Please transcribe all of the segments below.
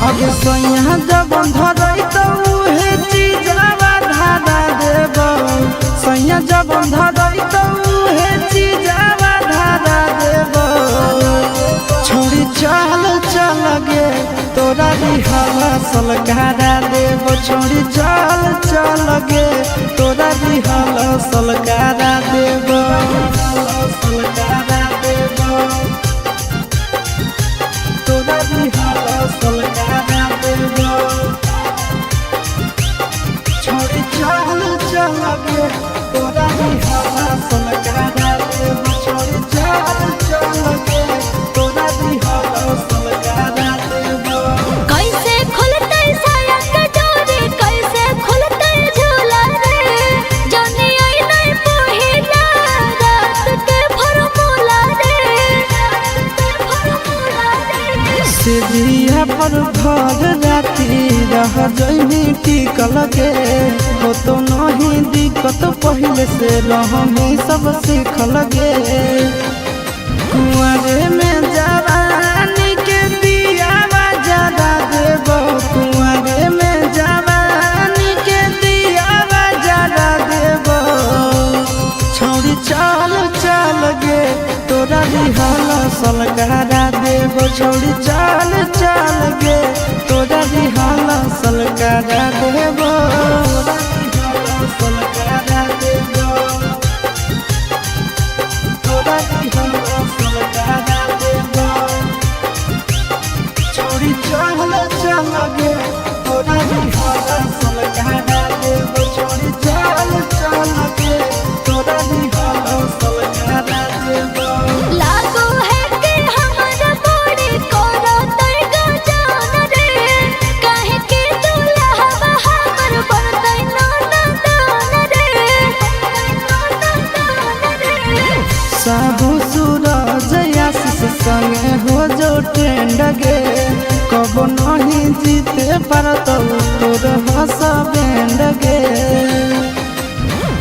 अगे सैया जब धरई तो उहे चीजवा धारा देब सैया जब धरई तो उहे चीजवा धारा देब छोड़ी चल चल गे तोरा रिहाला सलकारा देब छोड़ी चल चल गे तोरा रिहाला सलकारा देब सलकारा देब तोरा रिहाला सलकारा देब छोड़ी चल चल गे तोरा रिहाला सलकारा देब छोड़ी चल चल गे तोरा रिहाला सलकारा देब कैसे खुलते साया के डोरी कैसे खुलते झूला रे जनी आई नहीं पहिला रात के फॉर्मूला रे सिरिया पर भर राती रह जइनी टिकल के हो तो नहीं दिक्कत पहले से रहमी सब सीखल गे कुंवरे में जवानी के दियावा जरा देब कुंवरे में जवानी के दियावा जरा देब छोड़ी चल चल गे तोरा रिहाला सलकारा देब छोड़ी चल चल गे तोरा रिहाला सलकारा देब सलकारा देब तोरा रिहाला सलकारा देब छोड़ी चल चल गे तोरा रिहाला सलकारा देब छोड़ी चल चल गे तोरा रिहाला सलकारा देब लागो है कि हमारा बॉडी कोरा तय गजान रे काहे के दूल्हा हमर बरदै नान रे साहू सूरज आशीष संगे हो जो ट्रेंड गे कब नहीं जीते पर तो तोर हंस बैंड गे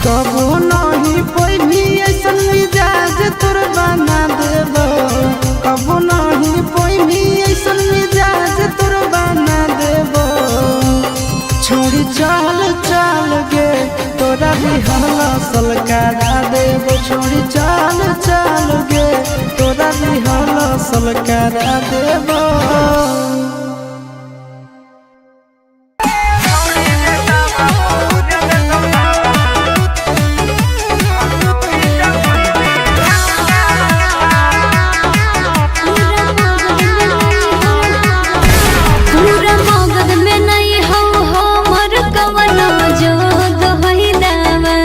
कब नहीं कोई भी ऐसन मिजाज तोर बना देब कब नहीं कोई भी ऐसन मिजाज तोर बना देब छोड़ी चल चल गे तोरा रिहाला सलकारा देब छोड़ी चल चल गे तोरा रिहाला सलकारा देब पूरा मगध में नहीं हो हमर कवनो जोग होइलावा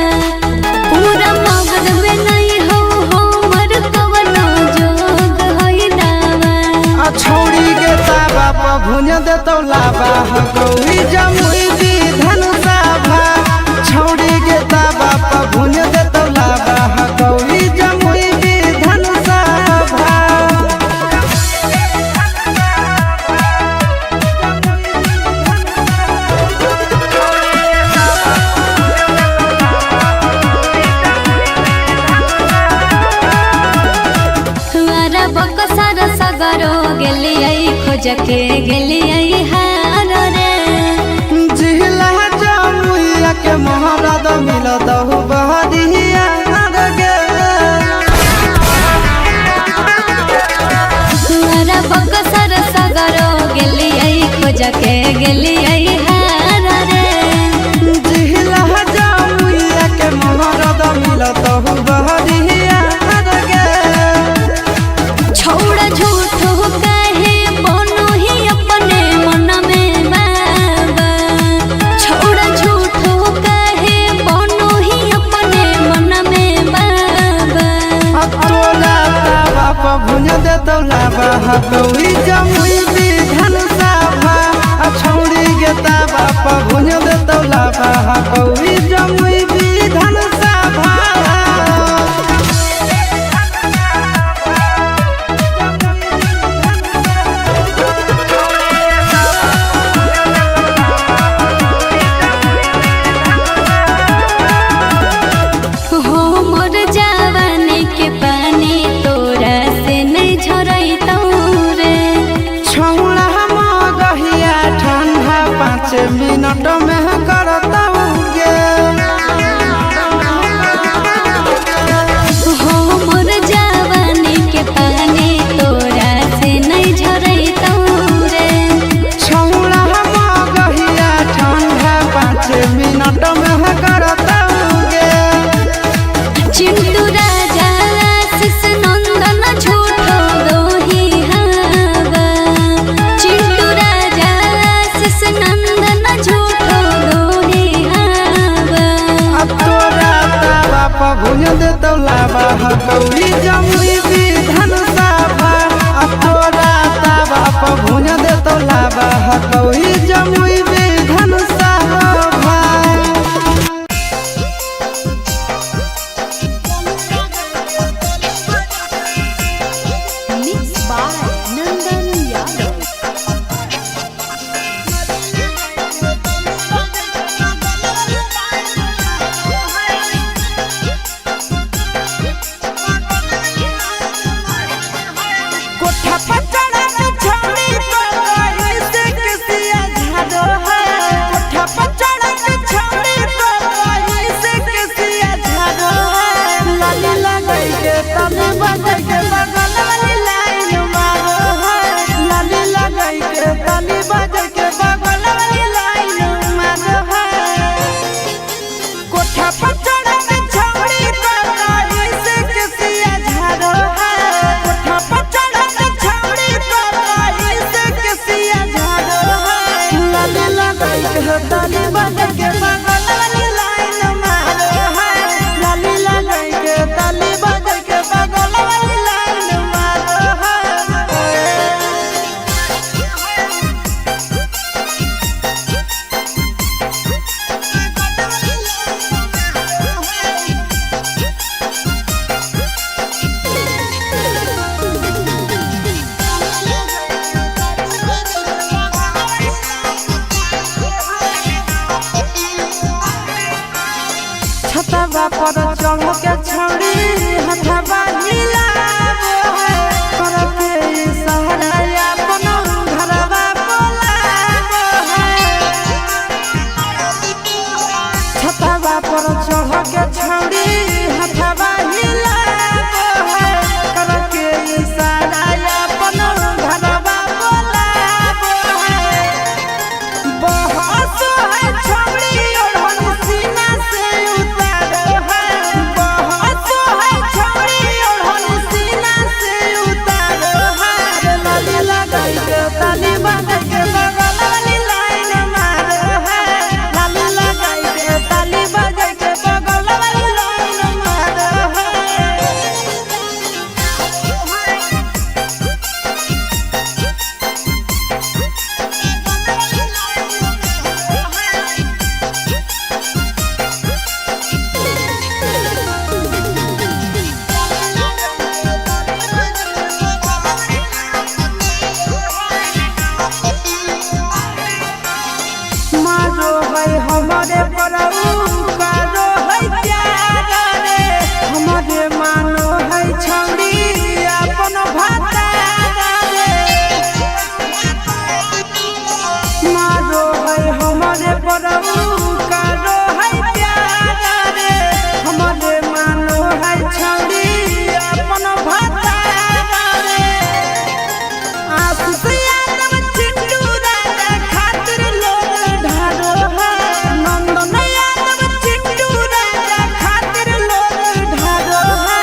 पूरा मगध में नहीं हो हमर कवनो जोग होइलावा छोड़ी गे ताबा पर भुन देतौ लाबा गौरी जमुई दी धनुषाभा छोड़ी गे ताबा पर भुन देतौ लाबा गौरी जमुई दी धनुषाभा हमारा बकसर सगरो गेलियै खोज के गेलियै हार रे जिला जमुइया के महाराज मिलत हो बहरिया गे हमारा बकसर सगरो गेलियै खोज के गेलियै हार रे जिला जमुइया के महाराज मिलत हो बहरिया गे छोड़ा झूठ कहे बनो ही अपने मन में बाबा छोड़ा झूठ कहे बनो ही अपने मन में बाबा तोला ताबा पर भुन देतौ लाबा गौरी जमुई दी धनुषाभा छोड़ी गे 5 मिनट में करता गे। हो मोर जवानी के पानी तोरा से नहीं झरैतौ रे। छौड़ा मगहिया ठंडा 5 मिनट में करता गे। चिंटू राजा शिष नंदन झूठो दोही हवा। चिंटू राजा शिष नंदन झूठो दोही हवा। अब तोरा तावा पर भुज देतौ लावा हकौड़ी जमुई विधान सभा। अब तोरा तावा पर भुज देतौ लावा हकौड़ी Jamui Vidhan Sabha. Mixed by Nandan Yadav. कोठा पर चढ़ा के छौड़ी तो कहीं से किसिया झाड़ो है। कोठा पर चढ़ा के छौड़ी तो कहीं से किसिया झाड़ो है। लाली लगाई के तने बजे के बगल वाली लाइन मारो है। लाली लगाई के तने बजे के बगल वाली लाइन मारो है। कोठा पर चढ़ा के छौड़ी तो कहीं से किसिया झाड़ो है। कोठा पर चढ़ा के छौड़ी तो कहीं से किसिया झाड़ो है। लाली लगाई के तने बजे के बगल वाली लाइन मारो है। लाली लगाई के तने बजे के बगल वाली लाइन मारो है। छतवा पर चढ़ के छौड़ी हथवा हिलावो है। करके इशारा अपन घरवा बोलावो है। छतवा पर चढ़ के छौड़ी हथवा हिलावो है। करके इशारा अपन घरवा बोलावो है। बहस है छौड़ी ओढ़न सीना से उतारो है। बहस है छौड़ी ओढ़न सीना से उतारो है। लाली लगाई के ताली बजा के बगल वाली लाइन मारो है। लाली लगाई के ताली बजा के बगल वाली लाइन मारो है। मारो है हमारे परऊ करो है प्यार रे। हमारे मानो है छौड़ी अपन भातार रे। मारो है हमारे परऊ करो है प्यार रे। हमारे मानो है छौड़ी अपन भातार रे। आशीष यादव चिंटू राजा खातिर लोग ढारो है। नंदन यादव चिंटू राजा खातिर लोग ढारो है।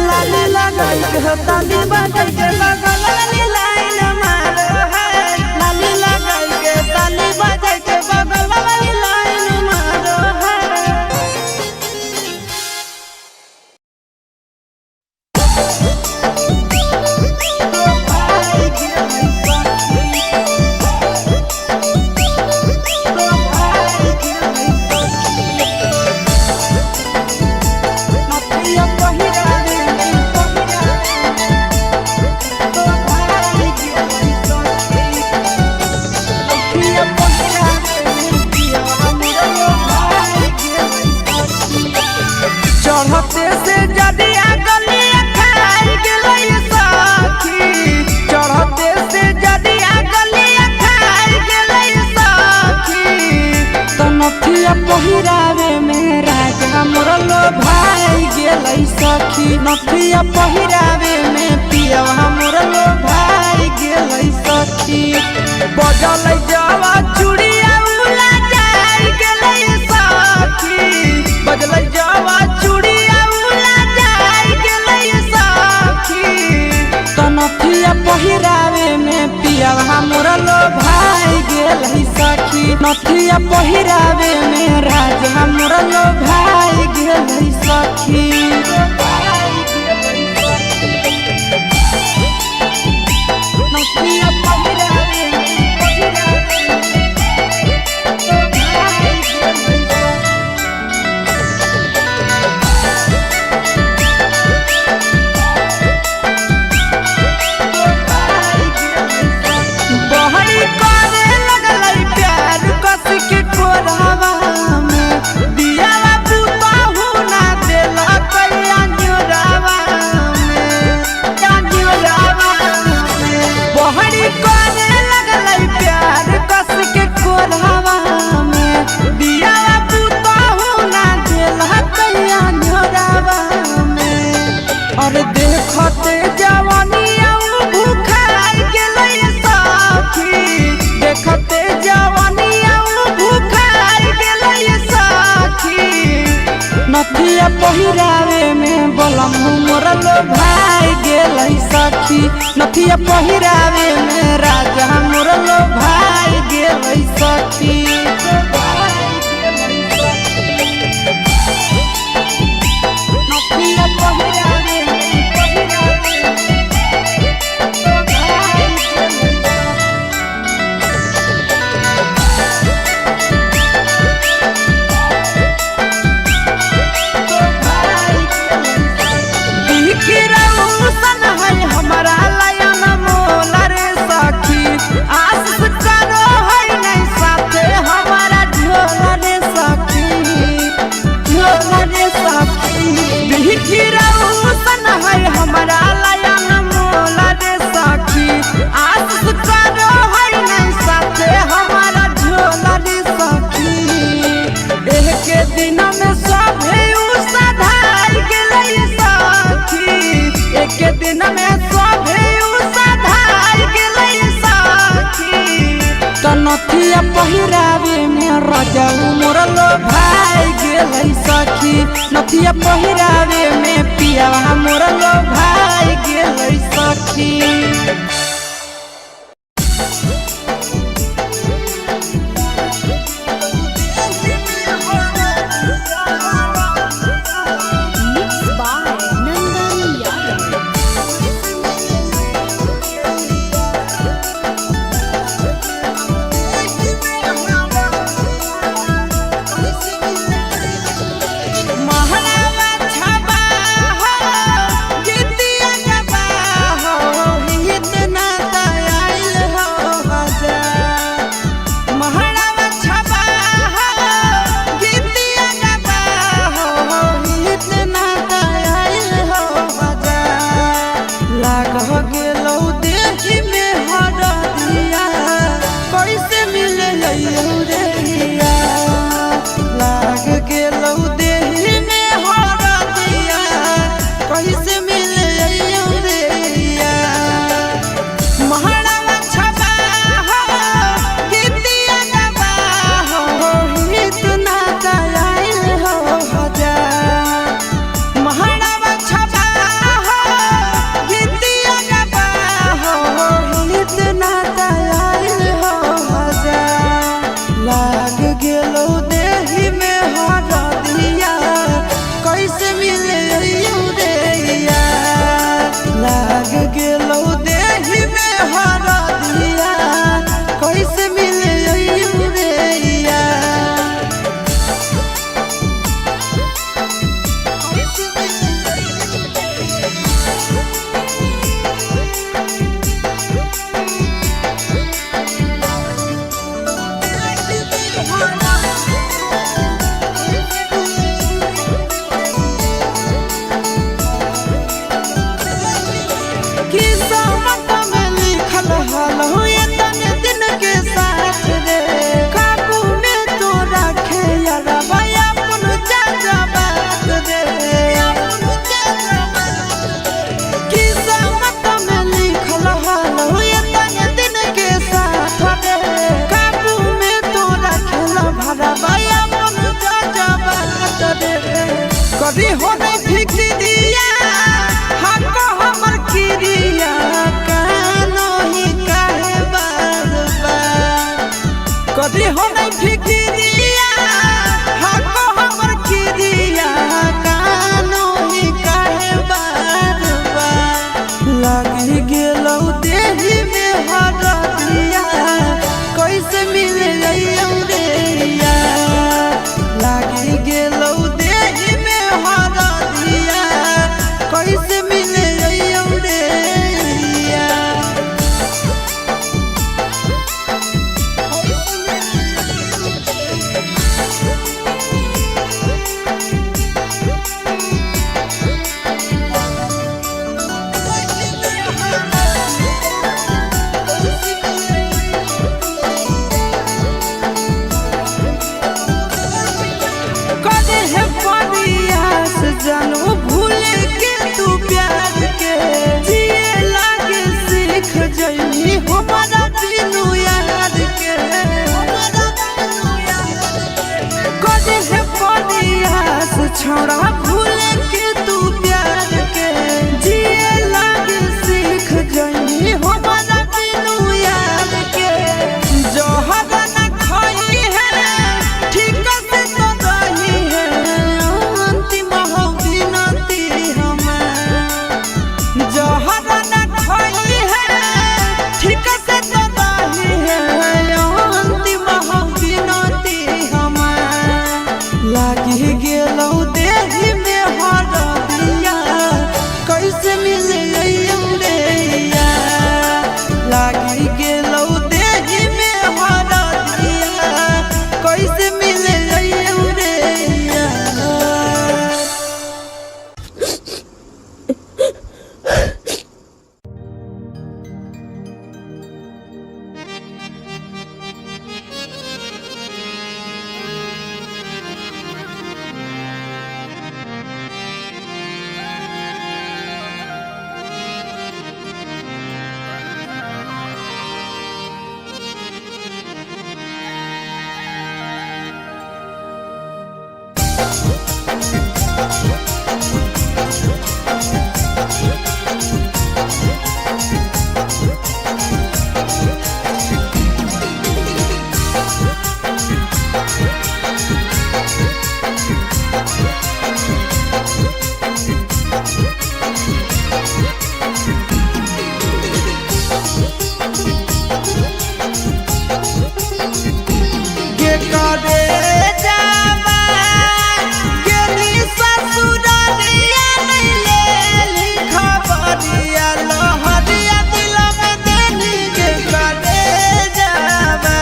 लाली लगाई के ताली बजाई के बगल वाली लाइन मारो है। लाली लगाई के ताली बजाई के बगल वाली लाइन नथिया पहिरावे में पियवा मोर लो भाई गेलै सखी बजल जावा चूड़िया उला जाई गेलै सखी बजल जावा चूड़िया उला जाई गेलै सखी तो नथिया पहिरावे में पियवा मोर लो भाई गेलै सखी नथिया पहिरावे में राजा मोर लो भाई गेलै सखी नथिया पहिरावे बहरी करे लगलै प्यार कस के कोरावा में दिया पुताहु ना देला कैया जोरावा में जोरावा में बहरी करे लगलै प्यार कस के कोरावा में दिया पुताहु ना देला कैया जोरावा में और देखते जवानिया भूखाई गेलै सखी देखते जवानिया भूखाई गेलै सखी नथिया पहिरावे में बलम मोर लो भाई गेलै सखी नथिया पहिरावे में राजा मोर लो भाई गेलै सखी नथिया पहिरावे हमारा लयन मोला रे सखी आस करो है नहीं साथे हमारा झोला रे सखी बिखिरौसन है हमारा लयन मोला रे सखी आस करो है नहीं साथे हमारा झोला रे सखी एक दिन में सभे सधाई गेलै सखी एक दिन में सभे सधाई गेलै सखी तो नथिया पहिरावे में राजा मोर लो भाई गेलै सखी नथिया पहिरावे में पियवा मोर लो भाई गेलै सखी लाग गे कभी हो नहीं फिक्रिया हमको हमर किरिया कानो ही काहे बार बार कभी हो नहीं फिक्रिया हमको हमर किरिया कानो ही काहे बार बार लागी गेलौ देही में हरदिया कैसे मिले जाइयो रे यार लागी गेलौ देही में हरदिया कैसे मिले जाइयो रे यार कदे है परियास जानू भूले के तू प्यार के जिए लागे सीख जइनी हमारा बिनु यार के कदे है परियास छोड़ा भूले के तू प्यार के जिए लागे सीख जइनी हमारा बिनु यार के जोहर न खोई है ठीक से तो रही है अंतिम हो बिनती हमें जोहर न खोई है ठीक से तो रही है अंतिम हो बिनती हमें लागी गेलौ देही में हरदिया कैसे मिले रे यार लागी गेलौ देही में हरदिया कैसे मिले रे यार के करे जावा गेली ससुरालिया नहीं ले खबरिया लहरिया दिल में देनी के करे जावा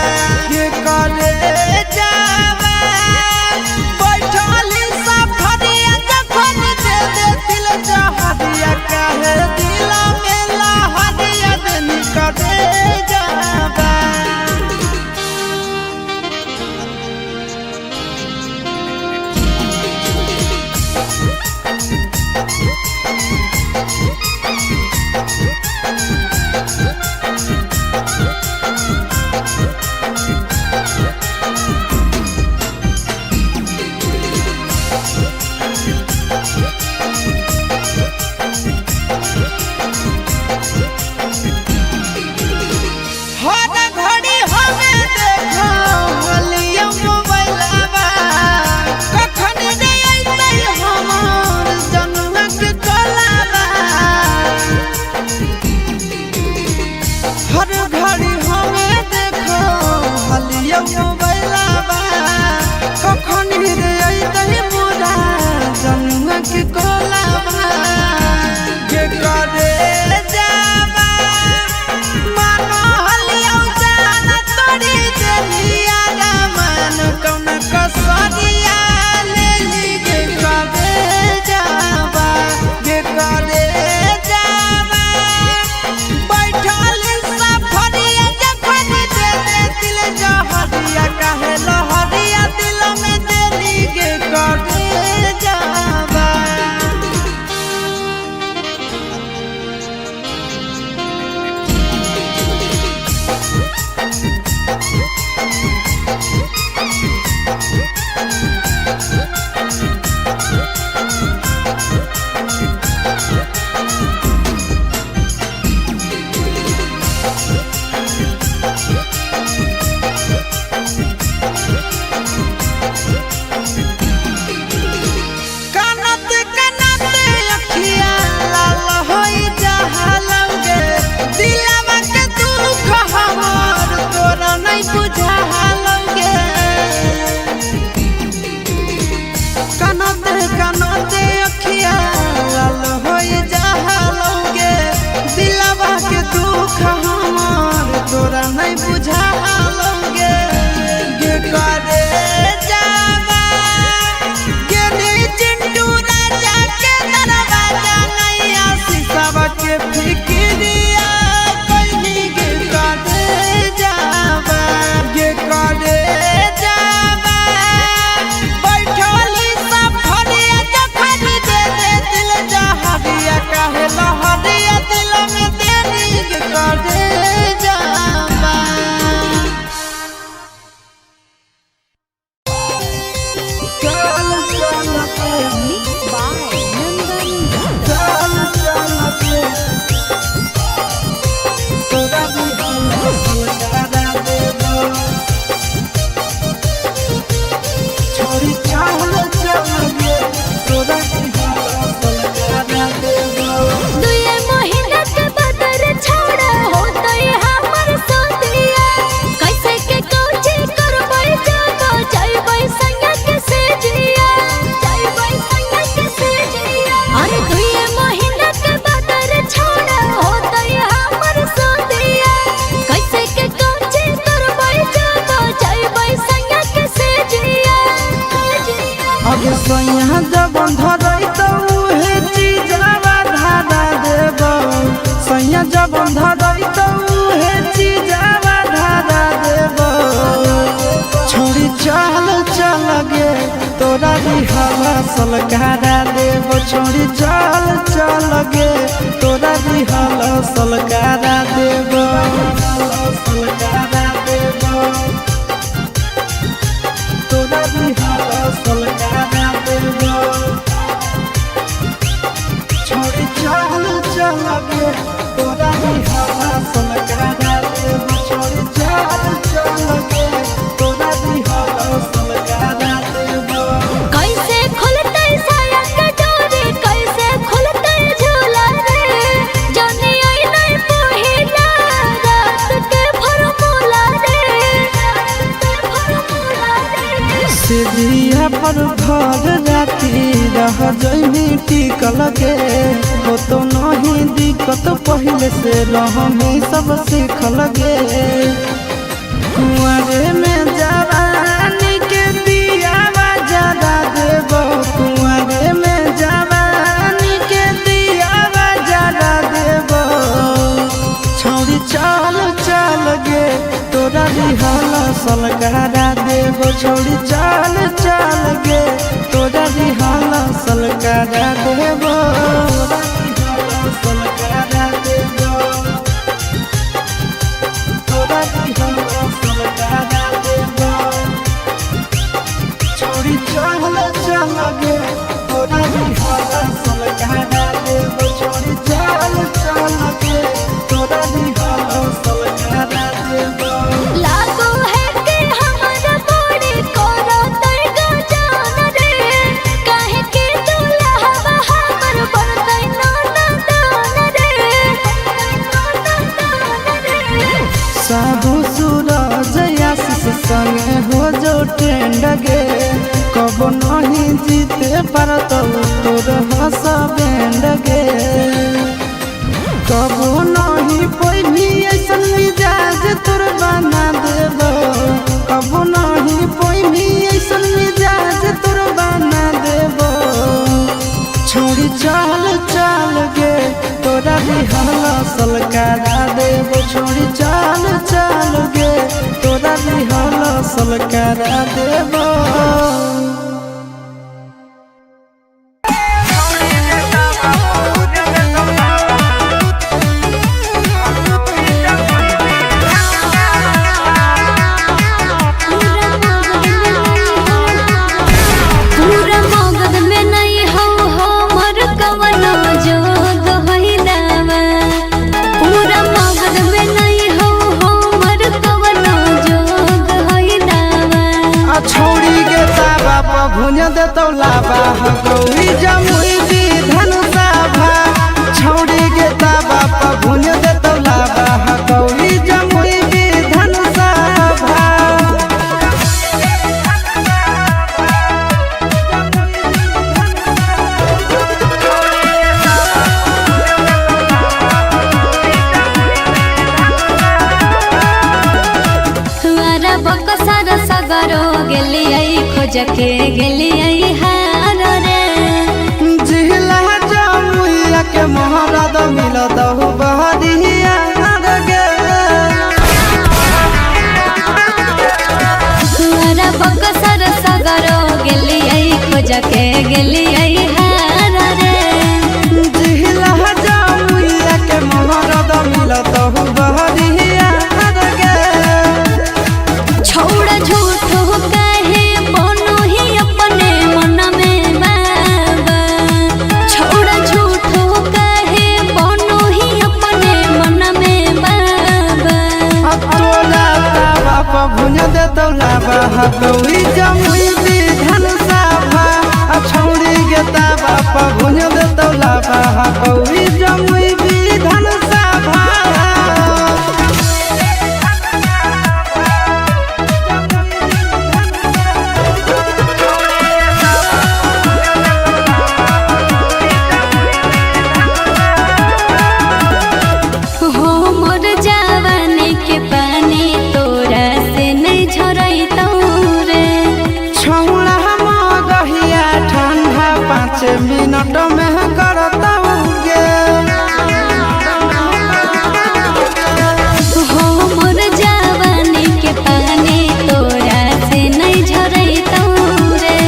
बैठली सफरिया जखन दे दे दिल जहरिया काहे दिल में लहरिया देनी करे जावा हर घड़ी हमें देखो हलिया मोबाइलवा कखन रे अइतै हमर जनुआ के कलावा हर घड़ी हमें देखो हलिया मोबाइलवा कखन रे अइतै मोरा जनुआ के कलावा के करे जावा मानो हलिया जाना तोड़ी देलिया रामन कौन कसरिया ले ली के करे जावा बैठल सफरिया जखन दे दे दिल जहरिया सैया जब धरई तो उहे चीजवा धारा देब सैया जब धरई तो उहे चीजवा धारा देब छोड़ी चल चल गे तोरा रिहला सलकारा देब छोड़ी चल चल गे तोरा रिहला सलकारा देब सलकारा देब तोरा रिहला सलकारा देब छोड़ी चल चल गे तोरा रिहला सलकारा देब छोड़ी चल चल गे तोरा रिहला सलकारा देब कैसे खुलते साया के डोरी कैसे खुलते झूला रे जाने आई नहीं पहिला रात के फॉर्मूला रे सिधिया पर घर राती रह जइनी टिकल गे हो तो नहीं दिक्कत पहले से रहमी सब सीखल गे कुंवरे में जवानी के दियावा जरा देब कुंवरे में जवानी के दियावा जरा देब छौरी चल चल गे तोरा रिहला सलकारा देब छौरी चल चल गे तोरा रिहला सलकारा देब सलकारा देब तोरा रिहला सलकारा देब छोड़ी चल चल गे तोरा रिहला सलकारा देब छोड़ी चल चल गे तोरा रिहला सलकारा देब लागो है कि हमारा बॉडी कोरा तैगा जान रे काहे के दुल्हा हमर बनतै नाना दान रे साहू सूरज आशीष संगे हो जो ट्रेंड गे कब नहीं जीते पारत तोर हंस बैंड गे कब नहीं पैभी ऐसन मिजाज तोर बना देब कब नहीं पैभी ऐसन मिजाज तोर बना देब छोड़ी चल चल गे तोरा रिहला सलकारा देब छोड़ी चल चल गे तोरा रिहला सलकारा देब पूरा मगध में नहीं हो हमर कवनो जोग होइलावा पूरा मगध में नहीं हो हमर कवनो जोग होइलावा छोड़ी गे ताबा पर भुंज देतौ लाबा गौरी जमुई दी धनुषा भा छोड़ी गे ताबा पर भुंज देतौ लाबा गौरी जमुई दी धनुषा भा हमारा बकसर सगरो गेलियै खोज के गेलियै हार रे जिला जमुइया के महाराज मिलत हो बहरिया गे हमारा बकसर सगरो गेलियै खोज के गेलियै हार रे जिला जमुइया के महाराज मिलत हो बहरिया गे छोड़ झूठो कहे बनो ही अपने मन में बाबा छोड़ झूठो कहे बनो ही अपने मन में बाबा तोला ताबा पर भुंज देतौ लाबा गौरी जमुई दी धनुषा भा छौड़ी गे ताबा पर भुंज देतौ लाबा गौरी जमुई दी धनुषा भा हमर जवानी के पानी तोरा से नहीं झरैतौ रे छौड़ा मगहिया मिनट में करता गे। हो मोर जवानी के पानी तोरा से नहीं झरैतौ रे।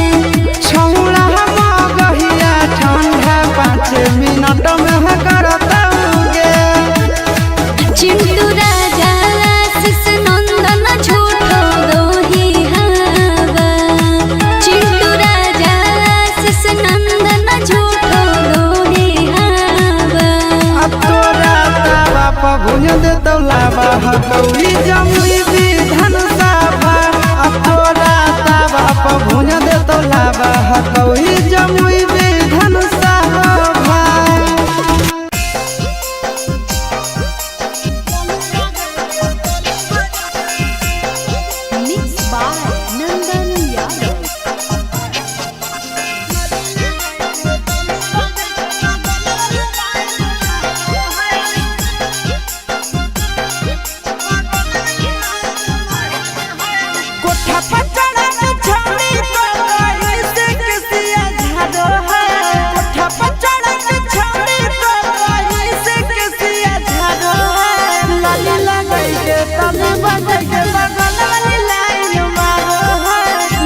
छौड़ा मगहिया ठंडा 5 मिनट में करता गे। चिंटू राजा आशीष नंदन झूठो दोही हवा। चिंटू राजा आशीष नंदन झूठो दोही हवा। तोरा तावा पर भुज दे तौलावा हकौली जमुई विधान सभा। तोरा तावा पर भुज दे तौलावा हकौली Jamui Vidhan Sabha. Mixed by Nandan Yadav. कोठा पर चढ़ा के छौड़ी तो कहीं से किसिया झाड़ो है। कोठा पर चढ़ा के छौड़ी तो कहीं से किसिया झाड़ो है। लाली लगाई के तने बजाई के बगल वाली लाइन मारो है।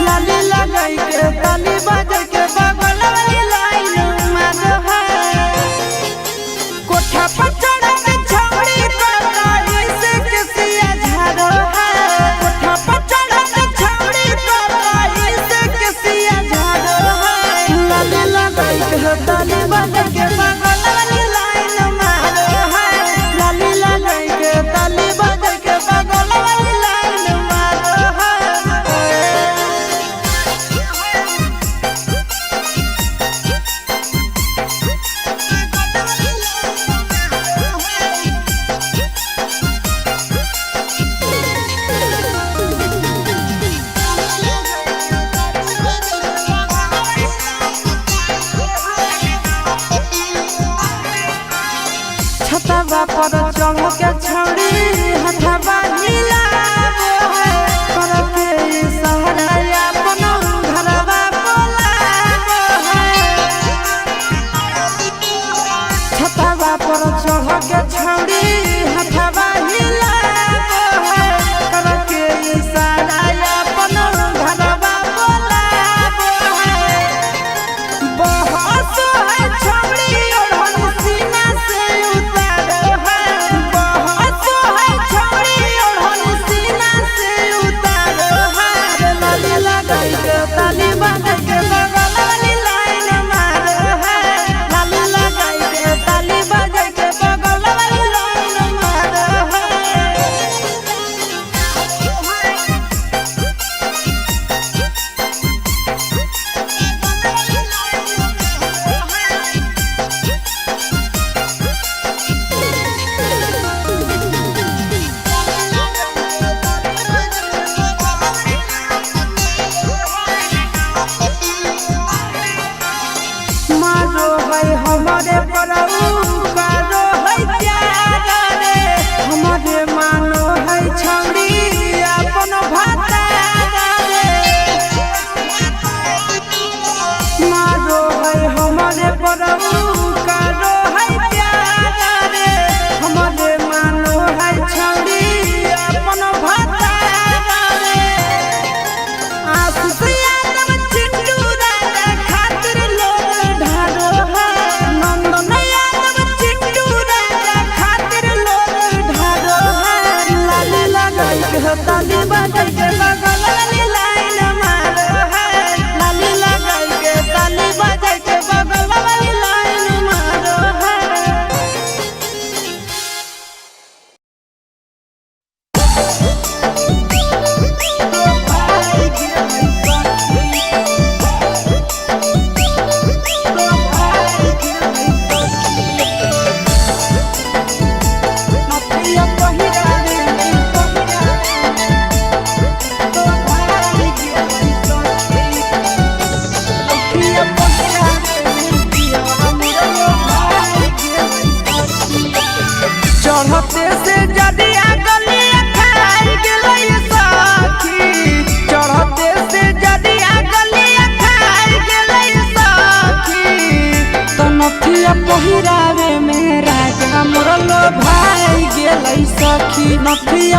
लाली लगाई के तने बजाई के बगल वाली लाइन मारो है। कोठा पर चढ़ा के छौड़ी तो कहीं से किसिया झाड़ो है। कोठा पर चढ़ा के छौड़ी तो कहीं से किसिया झाड़ो है। लाली लगाई के तने बजाई के बगल वाली लाइन मारो है। लाली लगाई के तने बजाई के बगल वाली लाइन मारो है। छतवा पर चढ़ के छौड़ी हथवा हिलावो है। कर के इशारा अपन घरवा बोलावो है। छतवा पर चढ़ के छौड़ी हथवा हिलावो है। कर के इशारा अपन घरवा बोलावो है। बहस है छौड़ी ओढ़न सीना से उतारो है। बहस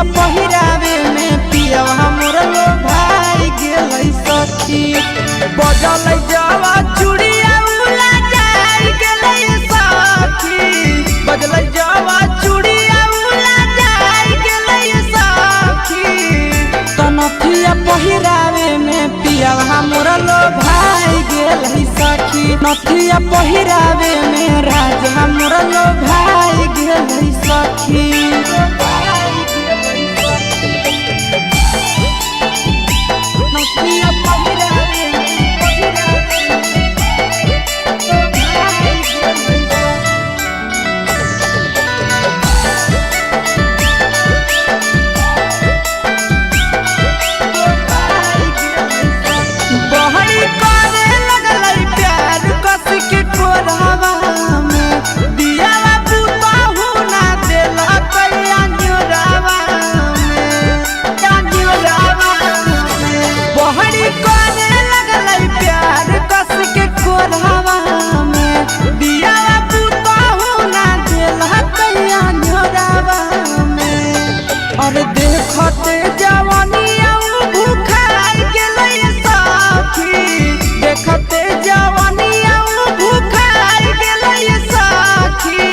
नथिया पहिरावे में पियवा मोर लो भाई गेलै सखी बजल जवा चूड़िया उला जाई गेलै सखी बजल जवा चूड़िया उला जाई गेलै सखी तो नथिया पहिरावे में पियवा मोर लो भाई गेलै सखी नथिया पहिरावे में राजा मोर लो भाई गेलै सखी अरे देखते जवानिया भूखाई गेलै सखी देखते जवानिया भूखाई गेलै सखी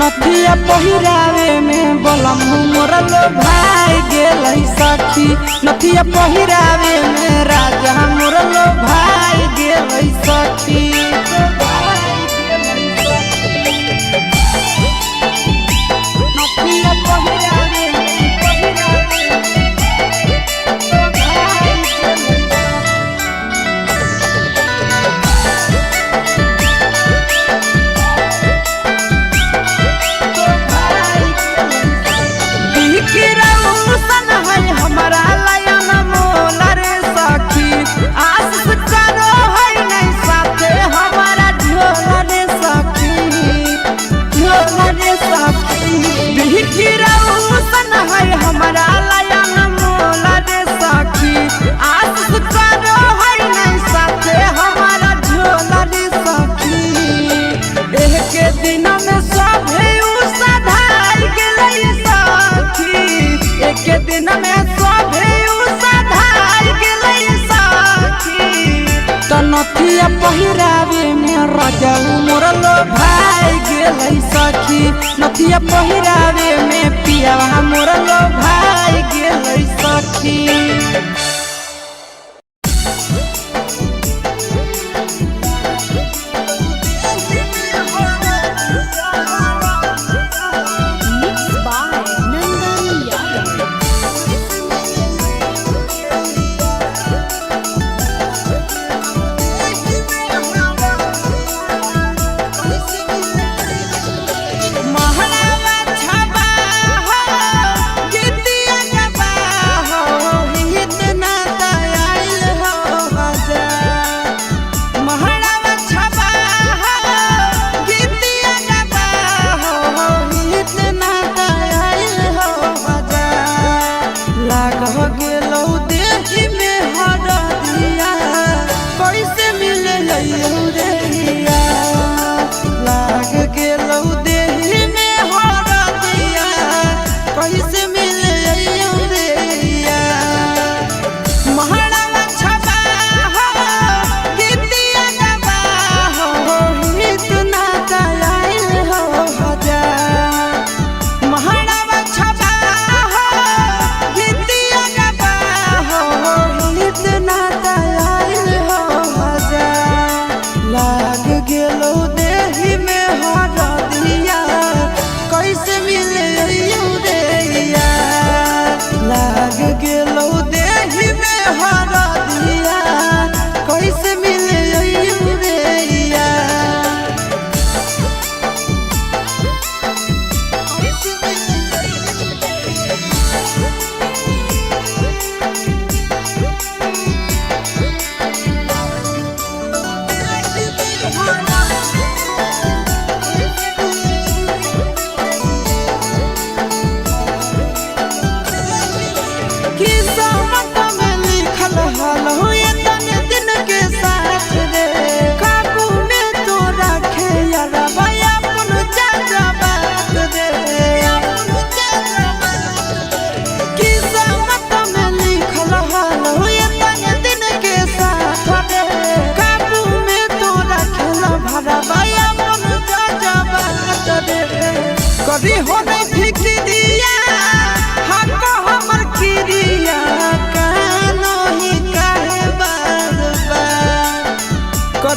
नथिया पहिरावे में बलम मोर लो भाई गेलै सखी नथिया पहिरावे में राजा मोर लो भाई गेलै सखी नथिया पहिरावे हमारा लायन मोल रे सखी आशीष करो है नहीं साथे हमारा झोल रे सखी बिखिरौसन है हमारा लायन मोल रे सखी आशीष करो है नहीं साथे हमारा झोल रे सखी एक दिन में सभे सधाई गेलै सखी एक दिन में सभे सधाई गेलै सखी तो नथिया पहिरावे में राजा मोर लो भाई गेलै सखी नथिया पहिरावे में पियवा मोर लो भाई गेलै सखी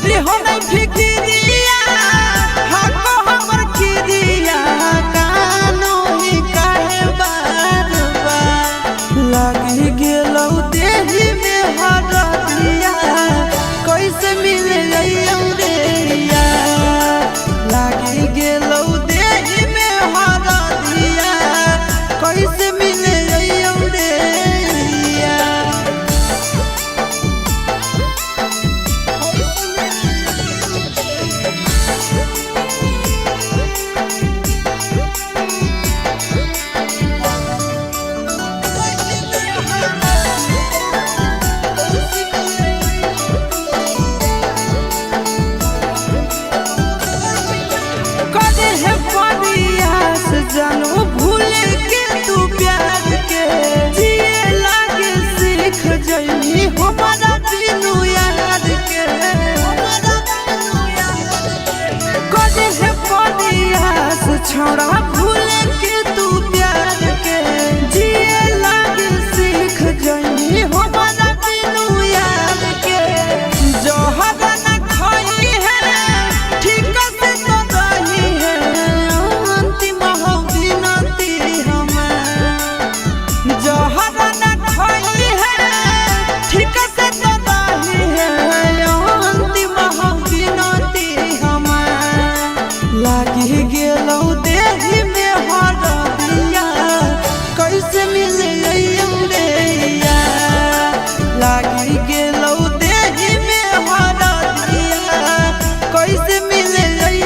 कभी हो नहीं फिक्रिया हको हमर किरिया कानो ही काहे बार बार लागी गेलौ देही में हरदिया कैसे मिले रे लागी गेलौ देही में हरदिया कैसे मिले रे जानू भूल के तू प्यार के जिए लागे सीख जइनी हमारा बिनु याद के कदे है पदियास छोड़ा भूल के तू प्यार के जिए लागे सीख जइनी हमारा बिनु याद के जोहर न खाई है ठीक से तो रही है अंतिम जोहर न खोई है ठीक से तो रही है अंतिम बिनती हमार लागी गेलौ देही में हरदिया कैसे मिले रे लागी गेलौ देही में हरदिया कैसे मिले रे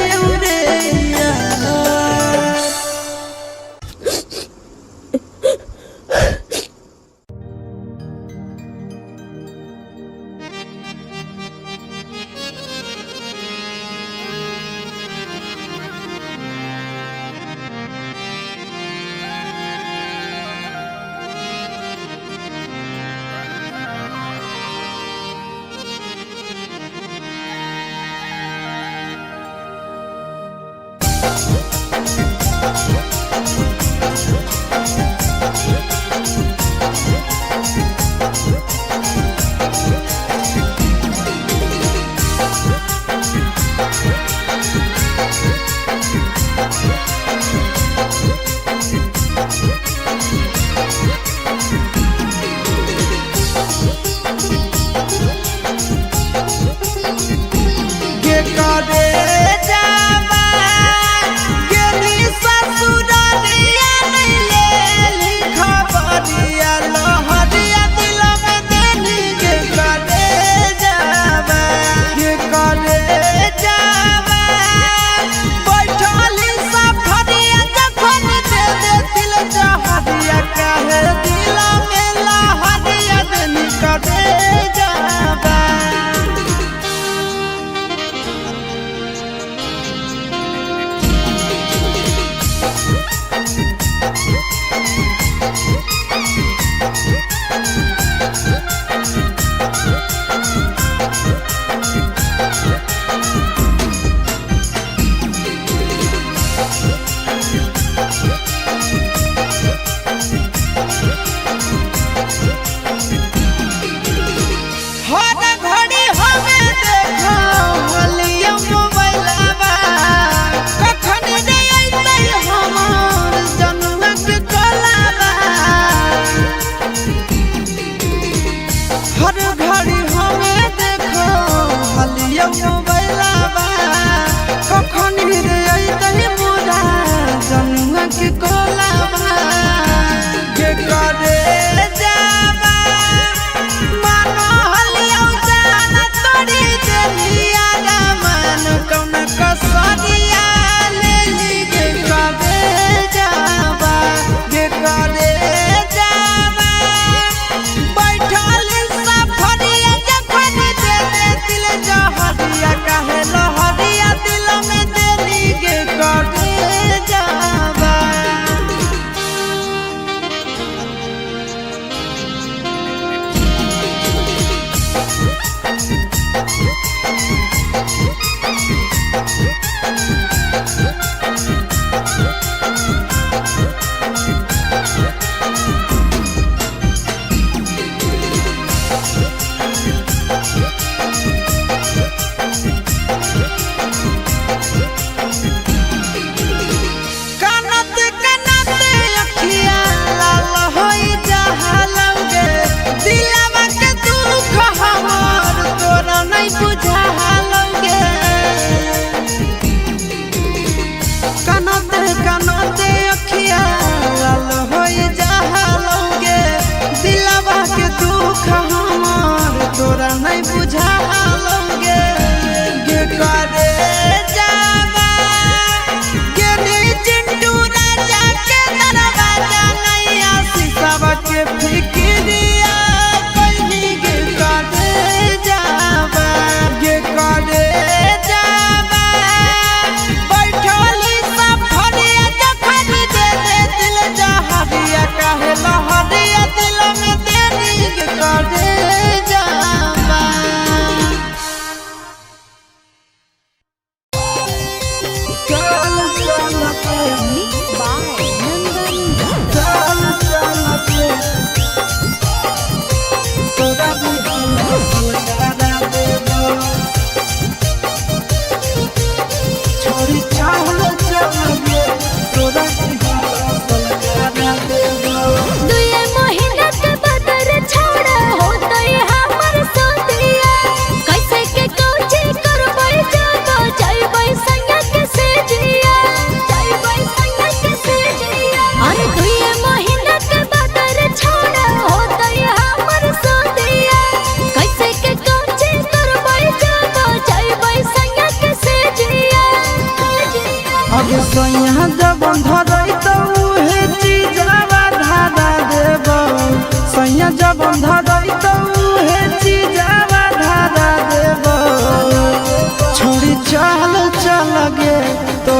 बैठल सफरिया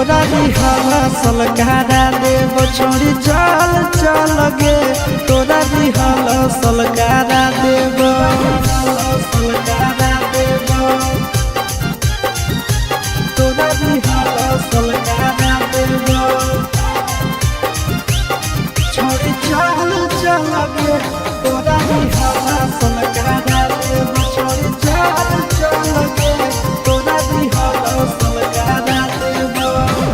तोरा दिहला सलकारा देव छोड़ी चल चल गे तोरा दिहला सलकारा देव सलकारा देव तोरा दिहला सलकारा देव छोड़ी चल चल गे तोरा दिहला सलकारा देव छोड़ी चल चल गे तोरा दिहला सलकारा देव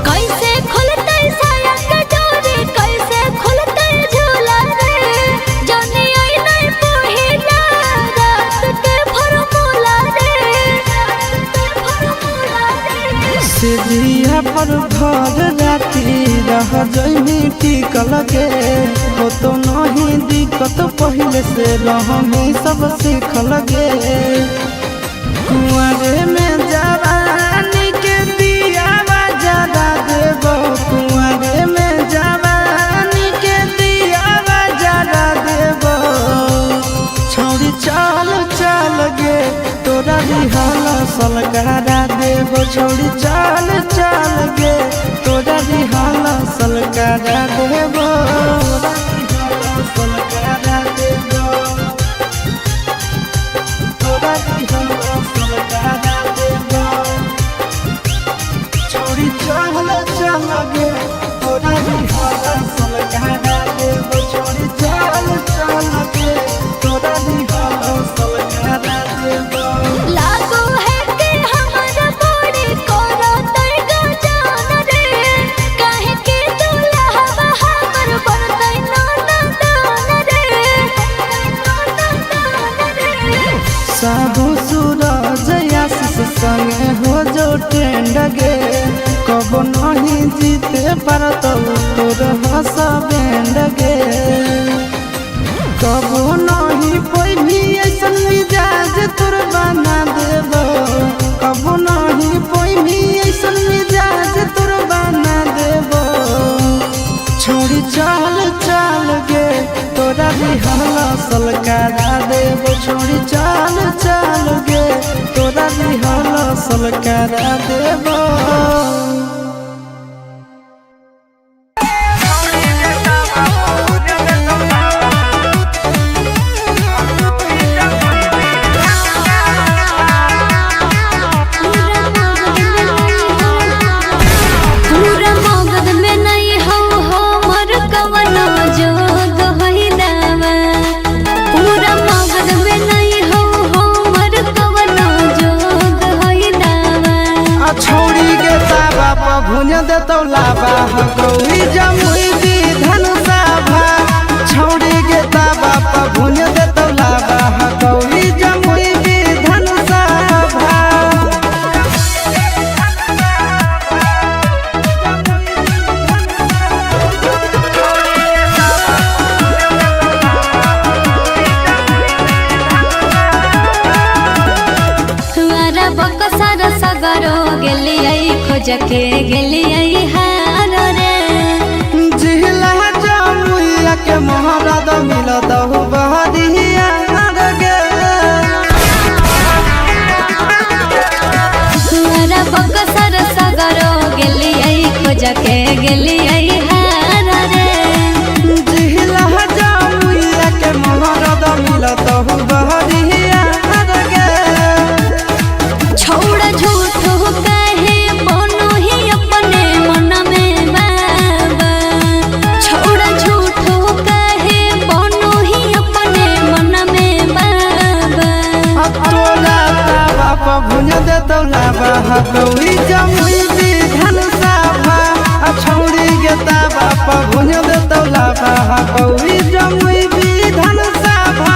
कैसे खुलते साया के डोरी कैसे खुलते झूला रे जाने आई नहीं पहिला रात के फॉर्मूला रे सिधिया पर भर राती रह जइमी टिकल गे हो तो नहीं दिक्कत पहले से रहमी सब सीखल गे कुंवरे में जवानी के दिया जरा देव कुंवरे में जवानी के दिया जरा देव छोड़ी चल चल गे तोरा दिहला सलकारा देव छोड़ी चल चल गे तोरा दिहला सलकारा देव सलकारा देव तोरा दिहला सलकारा देव छोड़ी चल चल गे तोरा दिहला सलकारा देव छोड़ी चल चल गे तोरा दिहला सलकारा देव लागो है कि हमारा बॉडी कोरा तैगा जान रे काहे के दूल्हा हमर बनतै ना रे साबु सूरज आशीष संगे हो जो ट्रेंड गे कब नहीं जीते पर तो तोर हंस बैंड गे कब नहीं कोई भी ऐसन मिजाज तोर बना देव कब नहीं कोई भी ऐसन मिजाज तोर बना देव छोड़ी चल चल गे तोरा दिहला सलकारा देव छोड़ी चल चल गे तोरा दिहला सलकारा देव पूरा मगध में नहीं हो हमर कवनो जोग होइलावा पूरा मगध में नहीं हो हमर कवनो जोग होइलावा छोड़ी गे ताबा पर भुन देतौ लाबा गौरी जमुई दी धन साभा छोड़ी गे ताबा पर भुन देतौ लाबा गौरी जमुई दी धन साभा तुआरा बकसर सगरो गेलियै खोज के गेलियै हार रे जिहला जमुइया के महाराज मिलत हो बहरिया गे तुआरा बकसर सगरो गेलियै खोज के गेलियै हार रे जिहला जमुइया के महाराज मिलत हो बहरिया गे छोड़ा झूठ कहे बनो ही अपने मन में बाबा छोड़ा झूठ कहे बनो ही अपने मन में बाबा तोला ताबा पर भुन देतौ लाबा गौरी जमुई दी धन साभा छौड़ी गे ताबा पर भुन देतौ लाबा गौरी जमुई दी धन साभा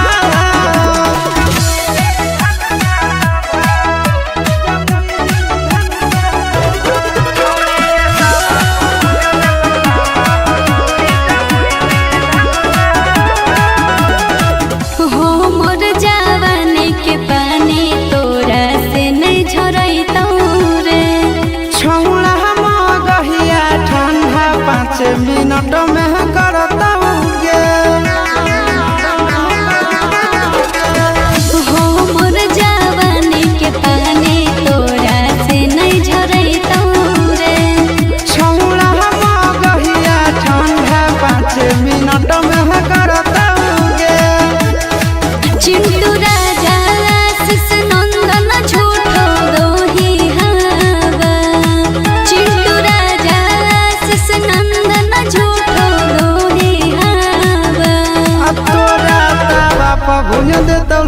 हमर जवानी के पानी तोरा से नहीं झरैतौ रे छौड़ा मगहिया ठंडा 5 मिनट में करतौ गे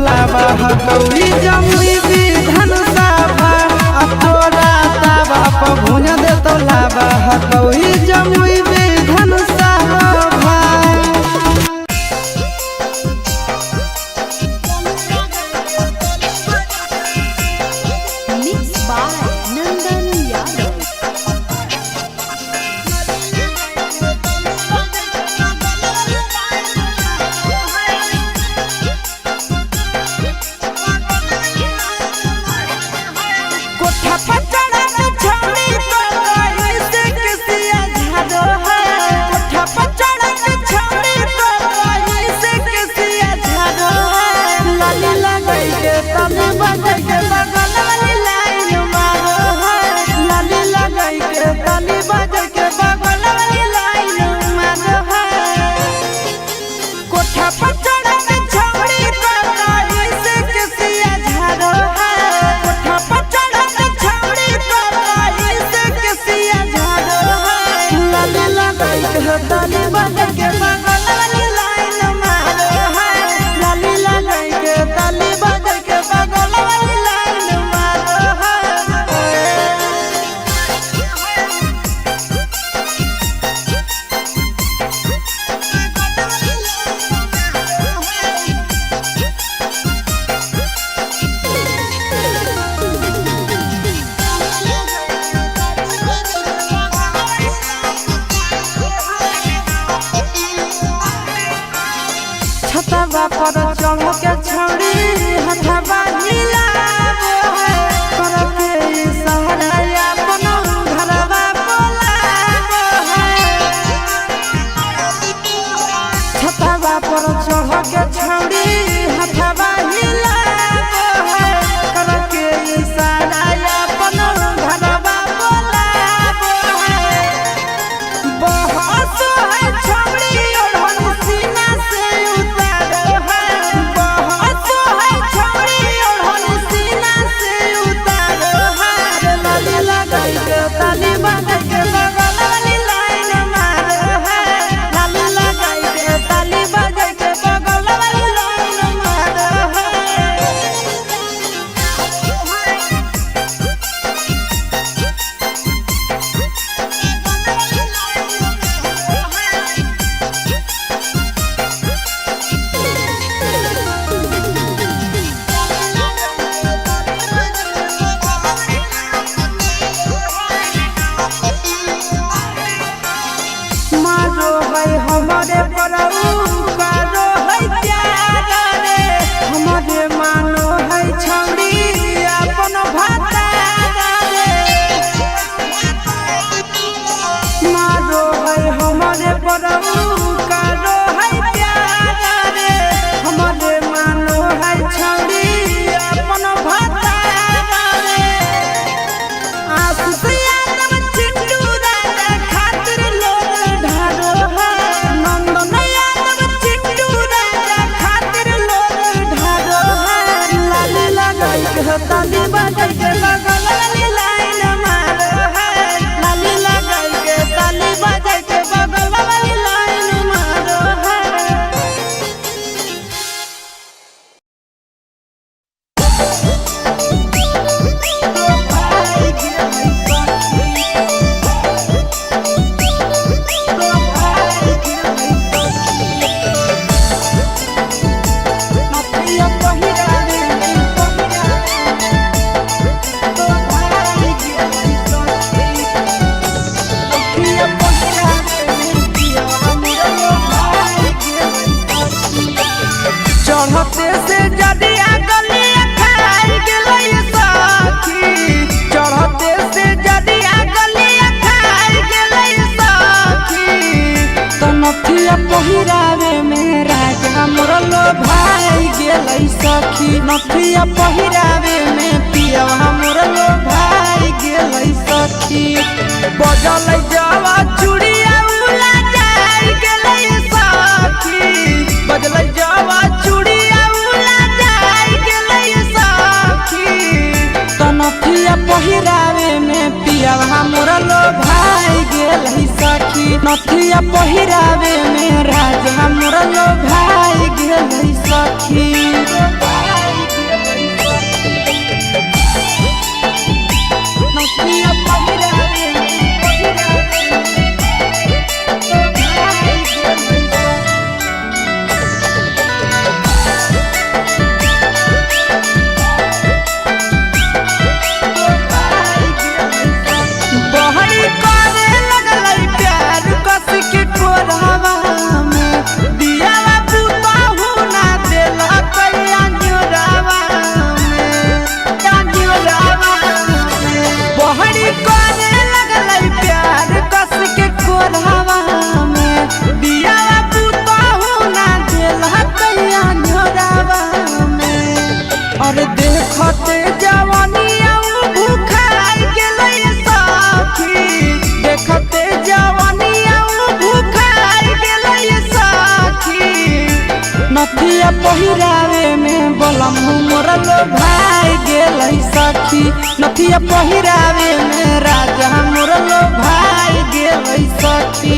लावा हकौड़ी जमुई विधान सभा तोरा तावा पर भुज दे तो लावा हकौड़ी Jamui Vidhan Sabha. Mixed by Nandan Yadav. कोठा पर चढ़ा के छौड़ी तो कहीं से किसिया झाड़ो है। कोठा पर चढ़ा के छौड़ी तो कहीं से किसिया झाड़ो है। लाली लगाई के तने बजे के बगल वाली लाइन मारो है। लाली लगाई के तने बजे के बगल वाली लाइन मारो है। कोठा पर चढ़ा के छौड़ी तो कहीं से किसिया झाड़ो है। कोठा पर चढ़ा के छौड़ी तो कहीं से किसिया झाड़ो है। लाली लगाई के तने बजे के बगल वाली लाइन मारो है। लाली लगाई के तने बजे के बगल वाली लाइन मारो है। छतवा पर चढ़ के छौड़ी हथवा हिलावो है। करके इशारा अपन घरवा बोलावो है। छतवा पर चढ़ के छौड़ी हथवा हिलावो है। करके इशारा अपन घरवा बोलावो है। बहस है छौड़ी ओढ़न सीना से उतारो है। बहस है छौड़ी ओढ़न सीना से उतारो है। लाली लगाई के ताली बजा के बगल वाली लाइन मारो है। लाली लगाई के ताली बजा के बगल वाली लाइन मारो है। मारो है हमारे परऊ करो है प्यार रे। हमारे मानो है छौड़ी अपन भातार रे। मारो है हमारे परऊ करो है प्यार रे। हमारे मानो है छौड़ी अपन भातार रे। आशीष यादव चिंटू राजा खातिर लोग ढारो है। नंदन यादव चिंटू राजा खातिर लोग ढारो है। लाली लगाई के ताली बजाई के बगल वाली लाइन मारो है। लाली लगाई के ताली बजाई के बगल वाली लाइन मारो है। चढ़ते से जदिया गलिया खाई गेलै सखी। चढ़ते से जदिया गलिया खाई गेलै सखी। तो नथिया पहिरावे में राजा मोर लो भाई गेलै सखी। नथिया पहिरावे में पिया मोर लो भाई गेलै सखी। बजल जावा चूड़िया उला जाई गेलै सखी। बजल जावा चूड़िया उला जाई गेलै सखी। तो नथिया पहिरावे में पिया मोर लो भाई गेलै सखी। नथिया पहिरावे में राजा मोर लो भाई गेलै सखी। अरे देखते जवानिया भूखाई गेलै सखी, देखते जवानिया भूखाई गेलै सखी। नथिया पहिरावे में बलम मोर लोभाई गेलै सखी, नथिया पहिरावे में राजा मोर लोभाई गेलै सखी।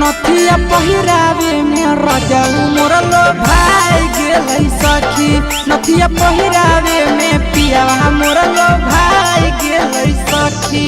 नथिया पहिरावे में राजा मोर लोभाई गेलै सखी, नथिया पहिरावे में पिया मोर लोभाई गेलै सखी।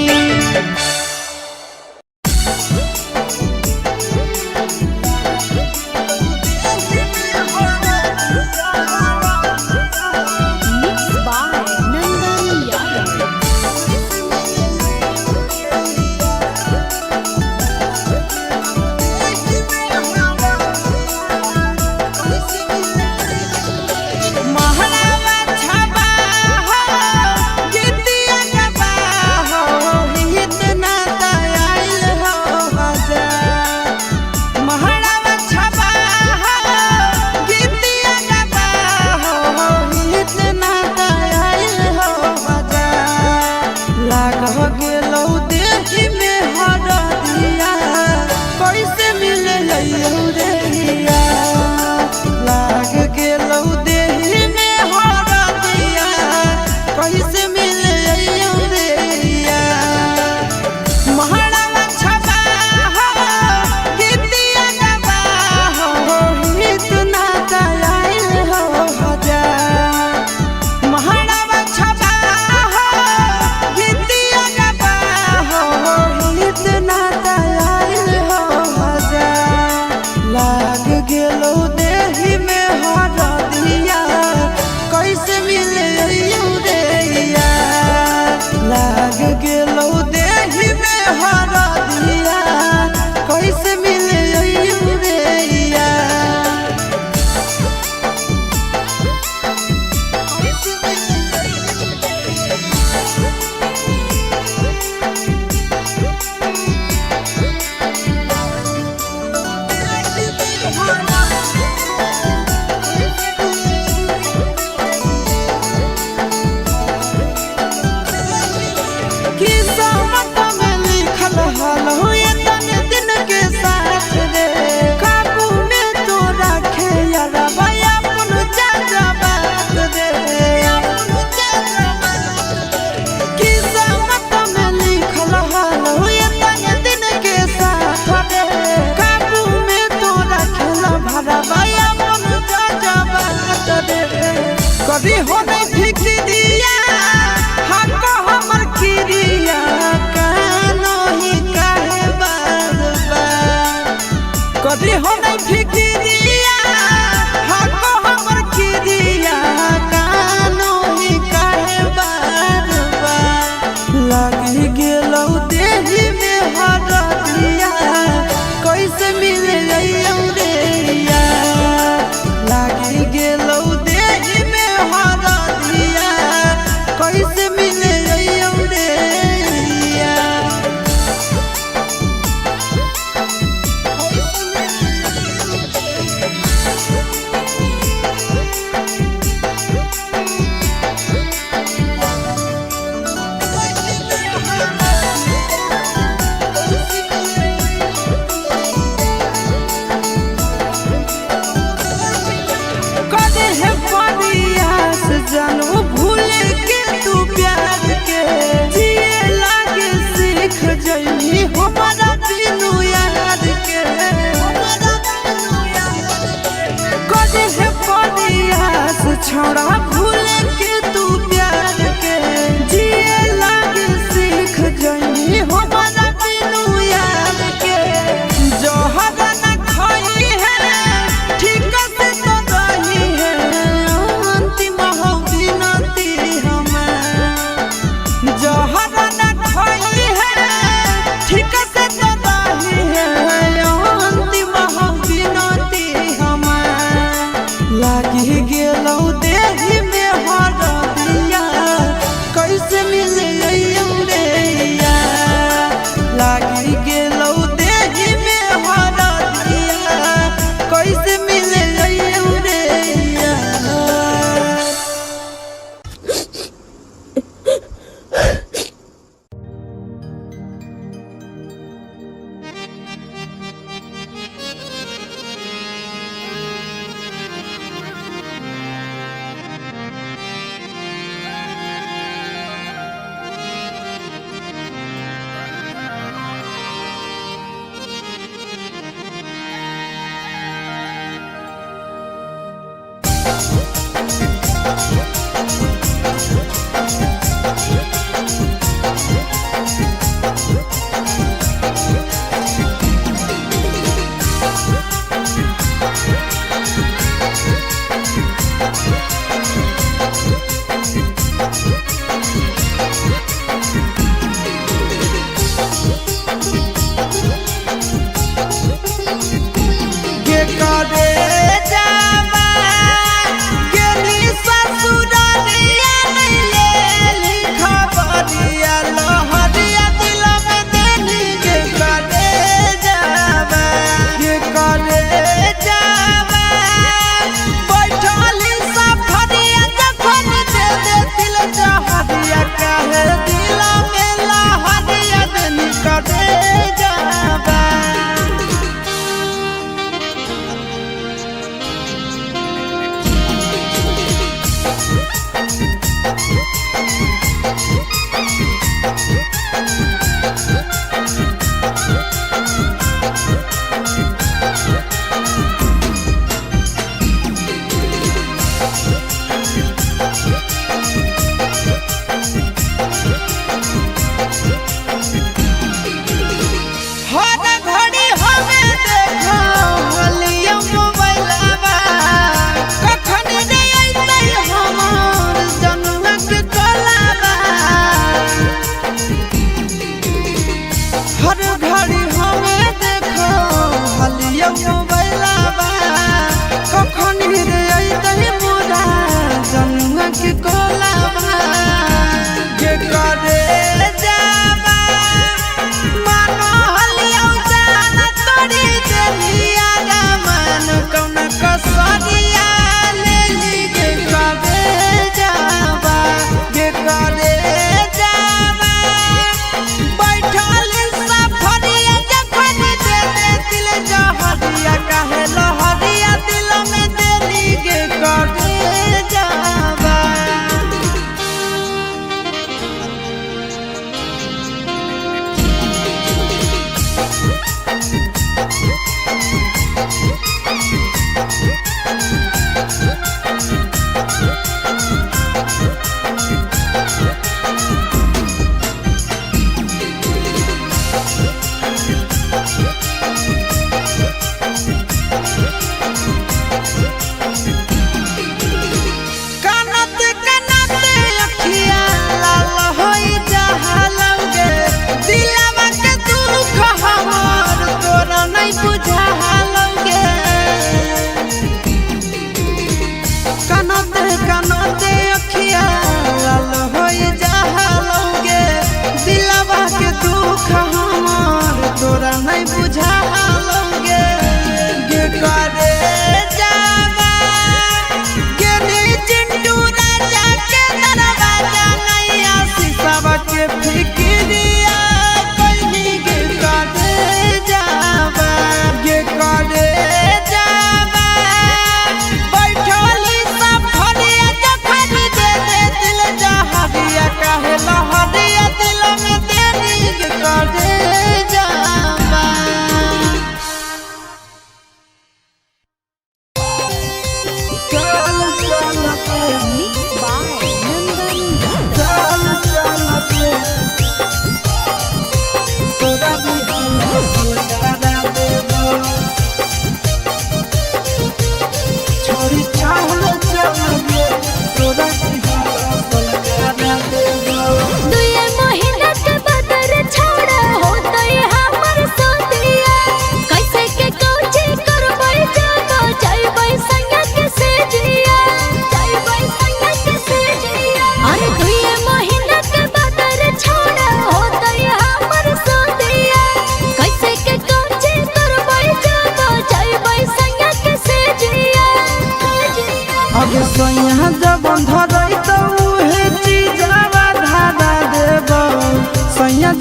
कभी हो नहीं फिक्रिया हमको हमर खिरिया कानो ही काहे बार बार। कभी हो नहीं फिक्रिया हमको हमर खिरिया कानो ही काहे बार बार। लगी गेलौ देही में हरदिया कैसे मिले रे लगी गेलौ देही में हरदिया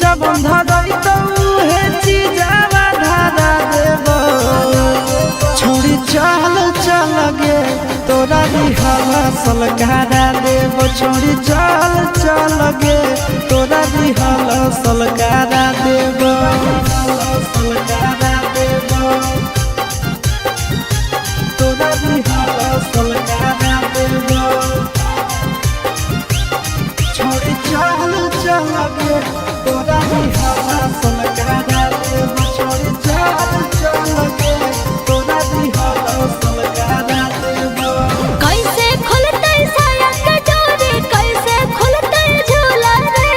जब धरई तो उहे चीजावा धरा देबो छोड़ी चल चल गे तोरा दिहला सलकारा देबो छोड़ी चल चल गे तोरा दिहला सलकारा देबो सलकारा देबो तोरा दिहला सलकारा देबो छोड़ी चल चल गे तोरा दिहला सलकारा देबो छोड़ी चल चल गे तोरा दिहला सलकारा देबो कैसे खुलते साया के डोरी कैसे खुलते झूला रे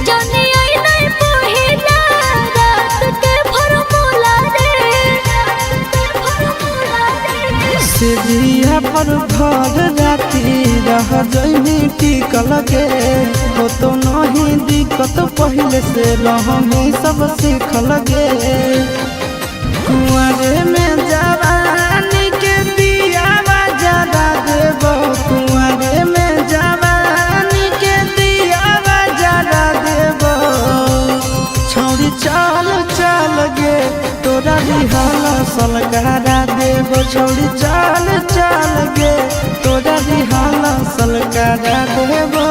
जाने आई नहीं पहिला रात के फॉर्मूला रे सिरिया पर भर राती रह जइनी टिकल गे हो तो नहीं दिक्कत पहले से रहमी सब सीखल गे कुंवरे में जवानी के दियावा जरा देबो कुंवरे में जवानी के दियावा जरा देबो छोड़ी चल चल गे तोरा दिहला सलकारा देबो छोड़ी चल चल गे तोरा दिहला सलकारा देबो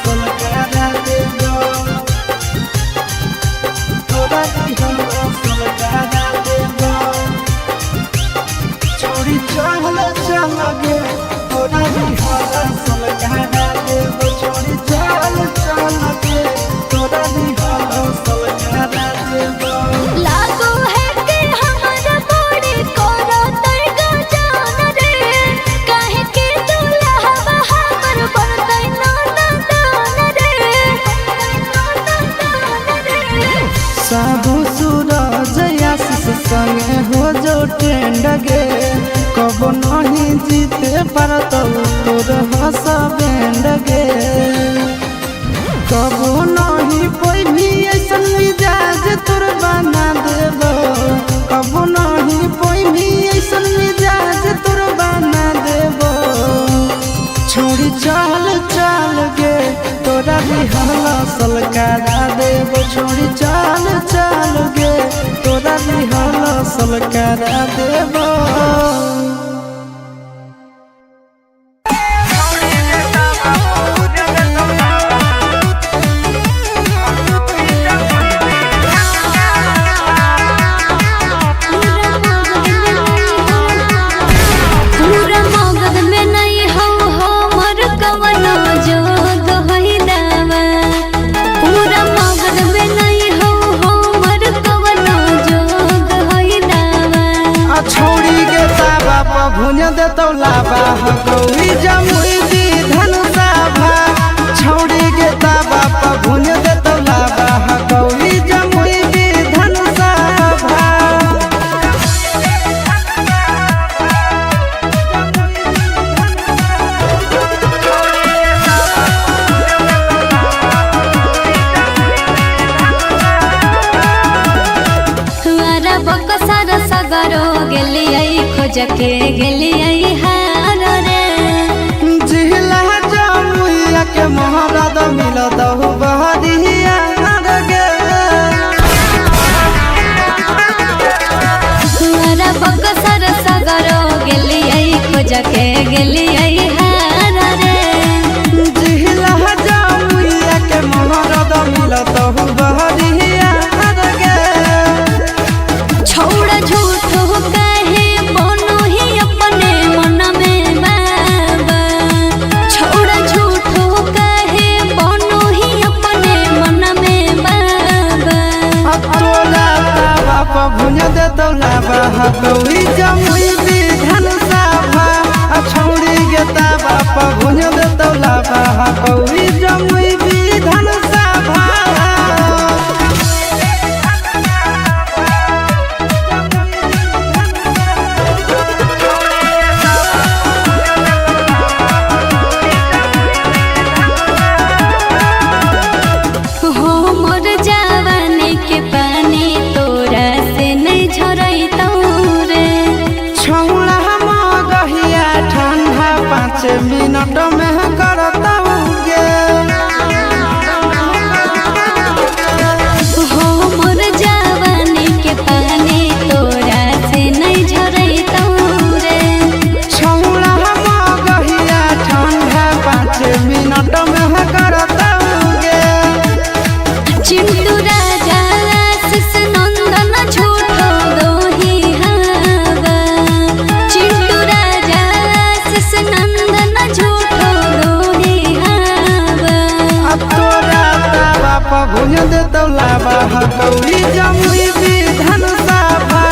सलकारा देबो तोरा दिहला सलकारा देबो छोड़ी चल चल गे तोरा दिहला सलकारा देबो छोड़ी चल चल गे तोरा दिहला सलकारा देबो लागो है कि हमारा बॉडी कोरा तैगा जान रे काहे के दुल्हा हमर बनतै नाना दान रे साबु सूरज आशीष संगे हो जो ट्रेंड गे कब नहीं जीते पारत तोर हस बैंड गे कब नहीं कोई भी ऐसन मिजाज तोर बना देबो कब नहीं कोई भी ऐसन मिजाज तोर बना देबो छोड़ी चल चल गे तोरा दिहला सलकारा देबो छोड़ी चल चल गे तोरा दिहला सलकारा देबो पूरा मगध में नहीं हो हमर कवनो जोग होइलावा पूरा मगध में नहीं हो हमर कवनो जोग होइलावा छोड़ी गे ताबा प भुन देतौ लाबा गौरी जमुई दी धनुषा भा छोड़ी गे ताबा प भुन देतौ लाबा गौरी जमुई दी धनुषा भा हमारा बकसर सगरो गेलियै खोज के गेलियै हार रे जिहला जमुइया के महाराज मिलत हो बहरिया गे हमारा बकसर सगरो गेलियै खोज के गेलियै हार रे जिहला जमुइया के महाराज मिलत हो बहरिया गे छोड़ झूठो कहे बनो ही अपने मन में बाबा छोड़ झूठो कहे बनो ही अपने मन में बाबा तोरा तावा प भुन देतौ लाबा गौरी जमुई दी धनुषा भा छोड़ी पभुज दे तौलाबा हकौड़ी जमुई विधान सभा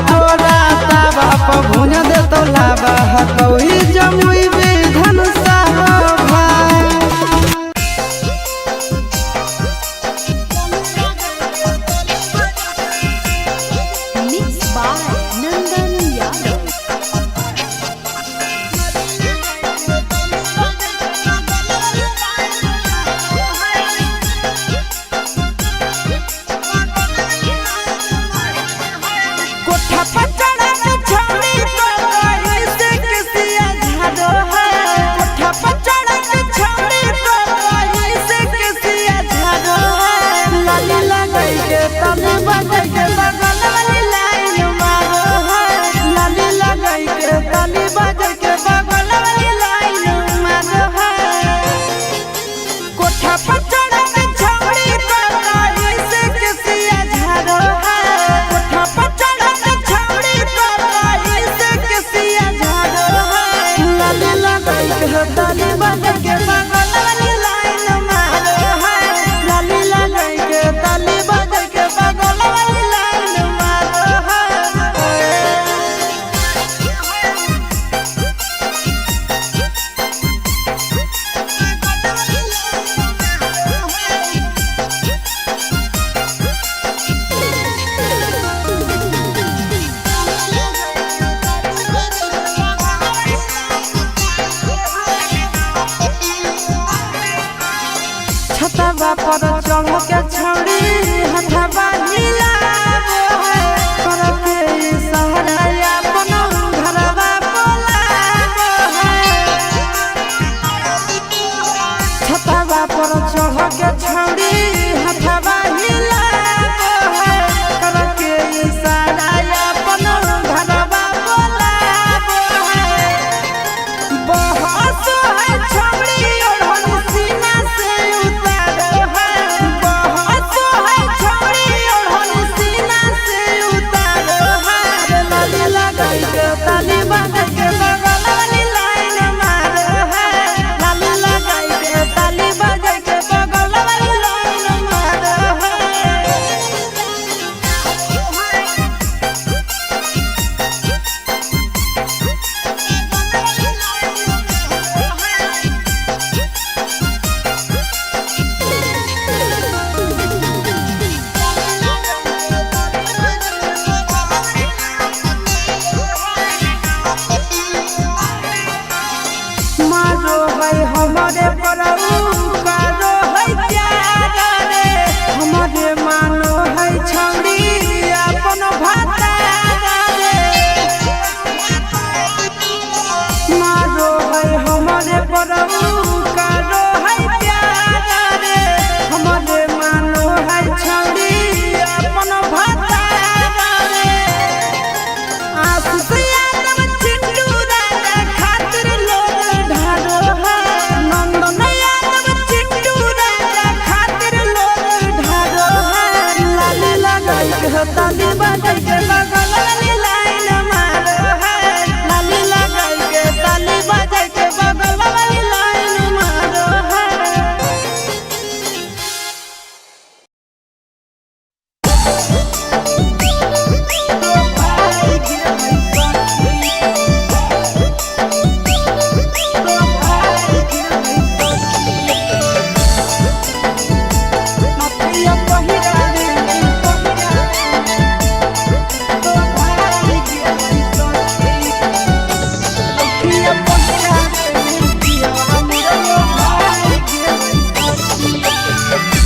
तोरा ताबा पभुज दे तौलाबा हकौड़ी जमुई विधान सभा। पर चढ़ के छौड़ी हथवा हिलाबो है करके सहरा अपन घरवा बोलाबो है। छतवा पर चढ़ के छौड़ी हथवा हिलाबो है करके सहरा अपन घरवा बोलाबो है। बहस है छौड़ी ओढ़न सीना से हमारे परऊ कारो है प्यार रे हमारे मानो है छौड़ी अपन भाता रे मारो है हमारे परऊ कारो है प्यार रे हमारे मानो है छौड़ी अपन भाता रे। आशीष यादव चिंटू राजा खातिर लोग ढारो है ताली बजाई के बगल वाली लाइन मारो है लाली लगाई के ताली बजाई के बगल वाली लाइन मारो है।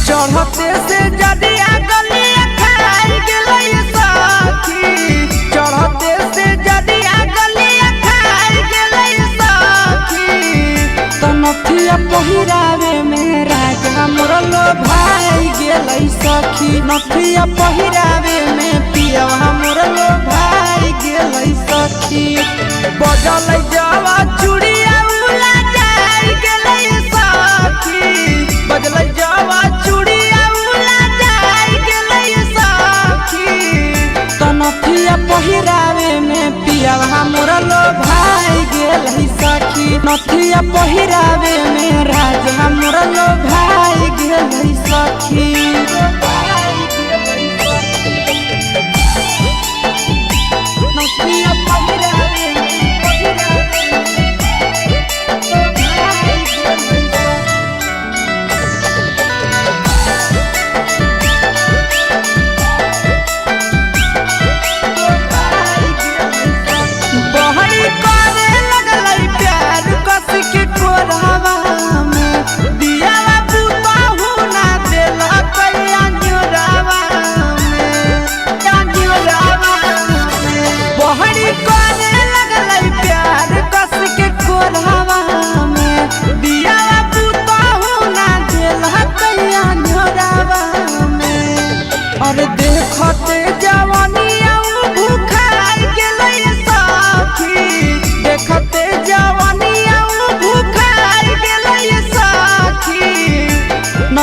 चढ़ते से जदिया गलिया खाई गेलै सखी चढ़ते से जदिया गलिया खाई गेलै सखी तनथिया पहिरावे में राजा मोर लो भाई गेलै सखी नथिया पहिरावे में पिया मोर लो भाई गेलै सखी बजलै जवा चूड़िया उला जाई गेलै सखी बजलै जवा चूड़िया उला जाई गेलै सखी तनथिया पहिरावे में पिया मोर लो भाई गेलै सखी नथिया पहिरावे में राजा मोर लो भाई गेलै सखी।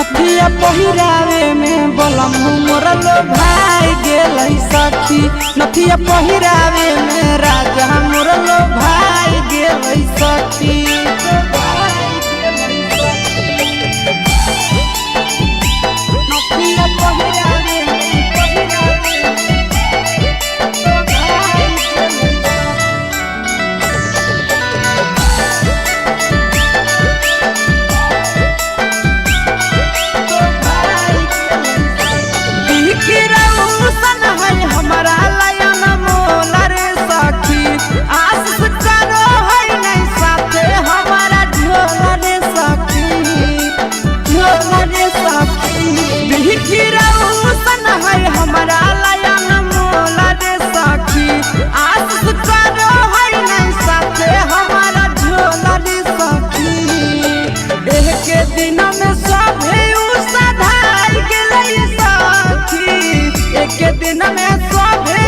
नथिया पहिरावे में बलम मोर लो भाई गेल सखी। नथिया पहिरावे में राजा मोर लो भाई गेल सखी। नथिया पहिरावे हमारा लायन मोल रे सखी। आस करो है नहीं साथे हमारा झोल रे सखी। झोल रे सखी बिखिरौसन है हमारा लायन मोल रे सखी। आस करो है नहीं साथे हमारा झोल रे सखी। एक दिन में सभे सधाई गेलै सखी। एक दिन में सभे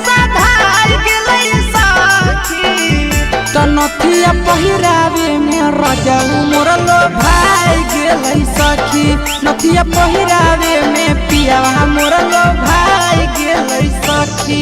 सधाई गेलै सखी। त नथिया पहिरावे में राजा मोर लो भाई गेलै सखी। नथिया पहिरावे में पिया मोर लो भाई गेलै सखी।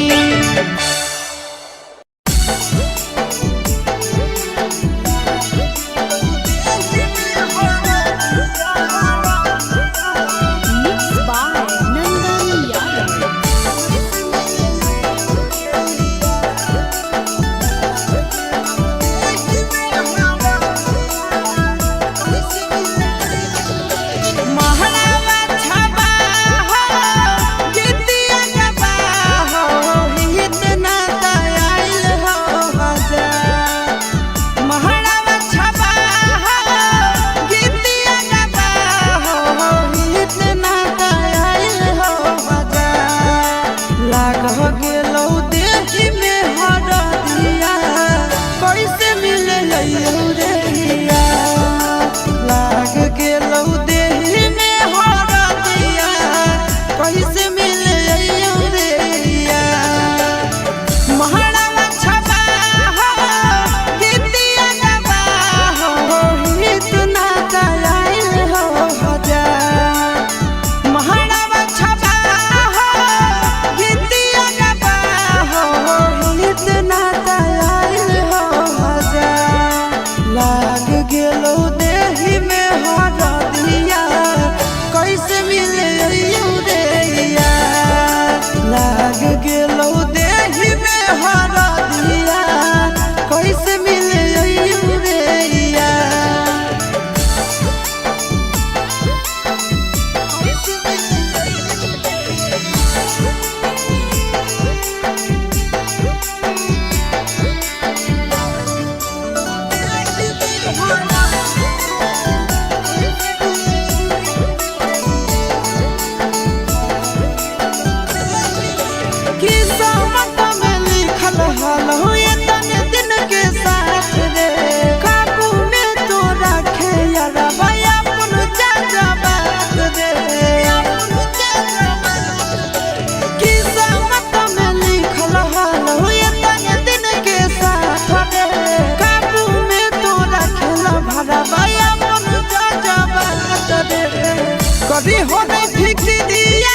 कभी हो नहीं फिक्रिया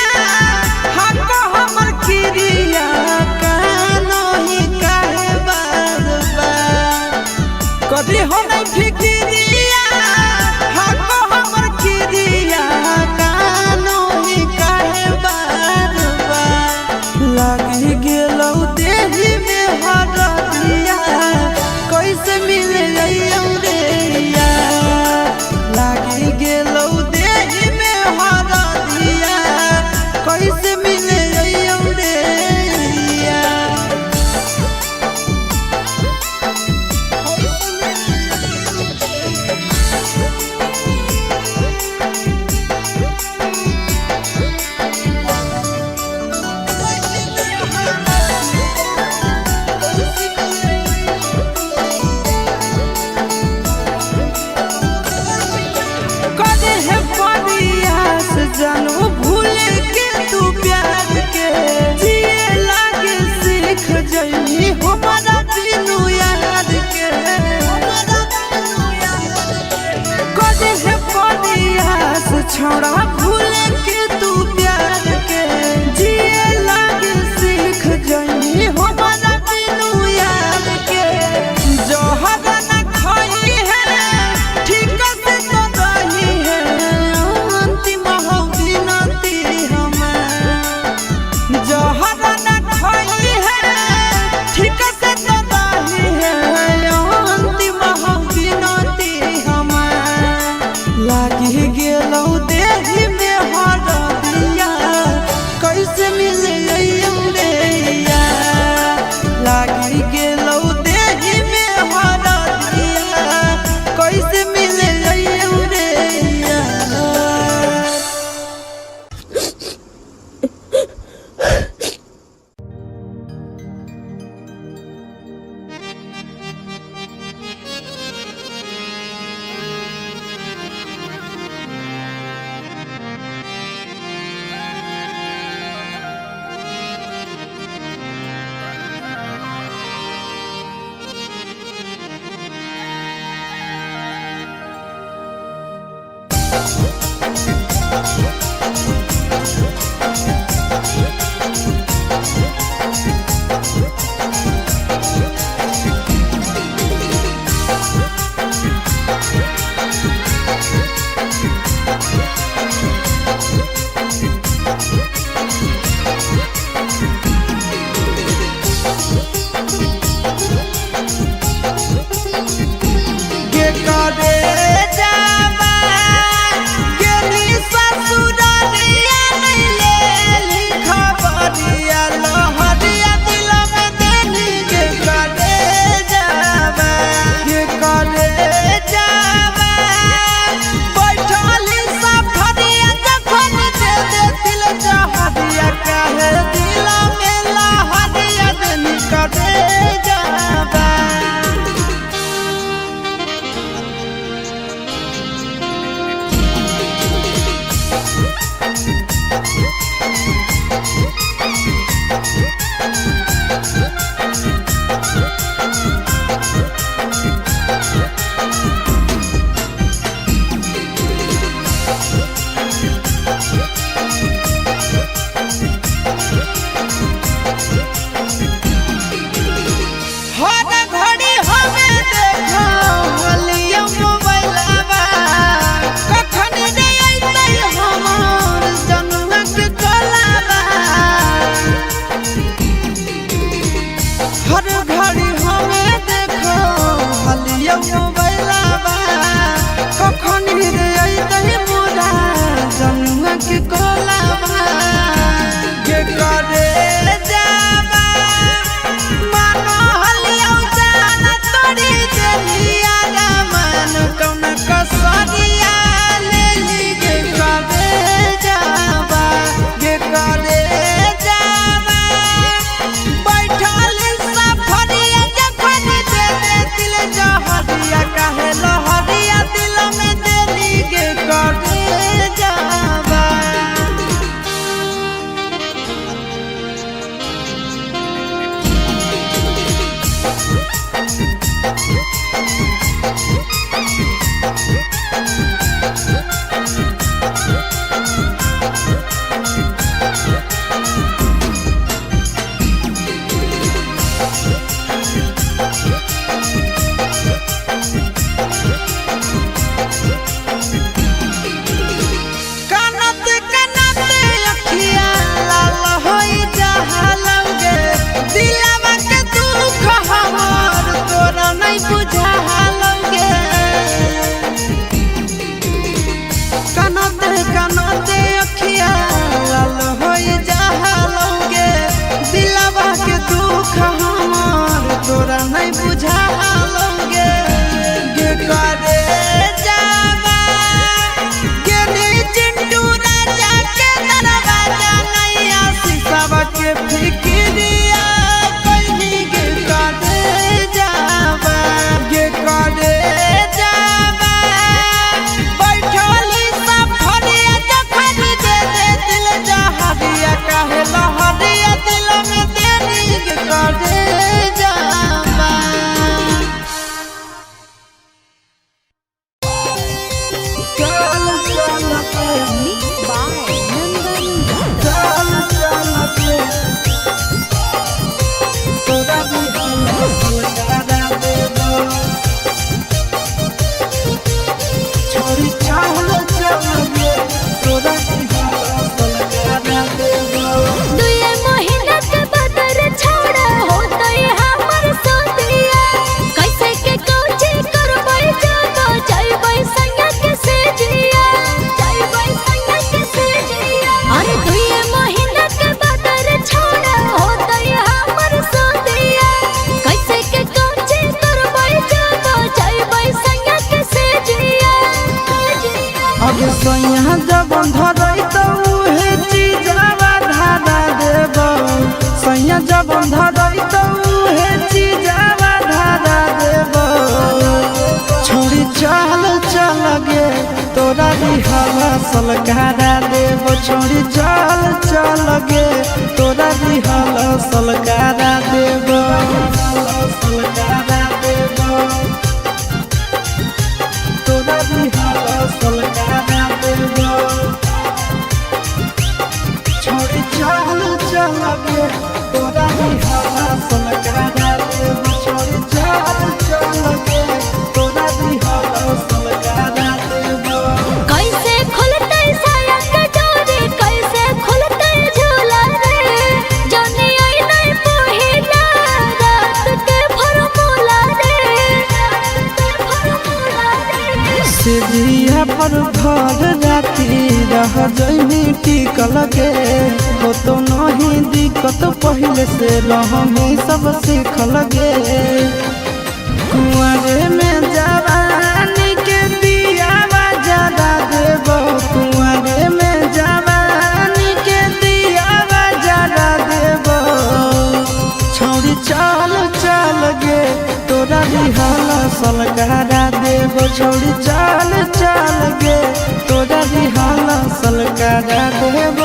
हको हमर किरिया कानो ही काहे बार बार। कभी हो नहीं फिक्रिया हको हमर किरिया कानो ही काहे बार बार। लगी गेलौ देही में हरदिया कैसे मिले रे लागी गेलौ कैसे मिले रे। कदे है परियास जानू भूल के तू प्यार के जिए लागे सीख जइनी हमारा दिनू याद के। कदे है परियास छोड़ा बढ़ी गेलौ देही में हरदिया कैसे मिले रे लागी गेलौ देही में हरदिया कैसे मिले रे सैया जब धरई तो उहे चीजवा धारा देब सैया जब धरई तो उहे चीजवा धारा देब छोड़ी चल चल गे तोरा दिहल सलकारा देब छोड़ी चल चल गे तोरा दिहल सलकारा देब सलकारा देब तोरा दिहल सलकारा देब छोड़ी चल चल गे तोरा दिहल सलकारा देब छोड़ी चल चल गे तोरा दिहल सलकारा देब कैसे खुलते साया के डोरी कैसे खुलते झूला रे जाने आई नहीं पहिला रात के फॉर्मूला रे सिधिया पर भर राती रह जइमी टिकल गे हो तो नहीं दिक्कत पहले से रहमी सब सीखल गे कुंवरे में जवानी के दियावा जरा देब कुंवरे में जवानी के दियावा जरा देब छोड़ी चल चल गे तोरा दिहल सलकारा देब छोड़ी चल चल गे तोरा दिहल सलकारा देब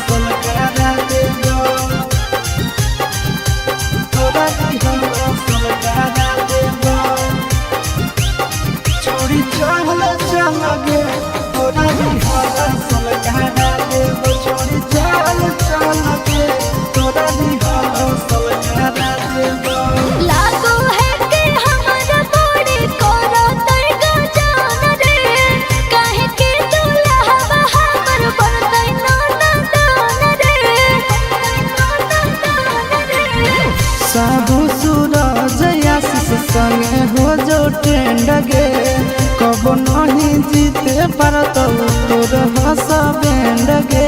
सलकारा देब तोरा दिहल सलकारा देब छोड़ी चल चल गे तोरा दिहल सलकारा देब छोड़ी चल चल गे तोरा दिहल सलकारा देब लागो है कि हमारा बड़ी कोरा तय जान रे काहे के दूल्हा हमर बनतै ना दान रे साहू सूरज आशीष संगे हो जो ट्रेंड गे कबो नहीं जीते पारत तोर हस बैंड गे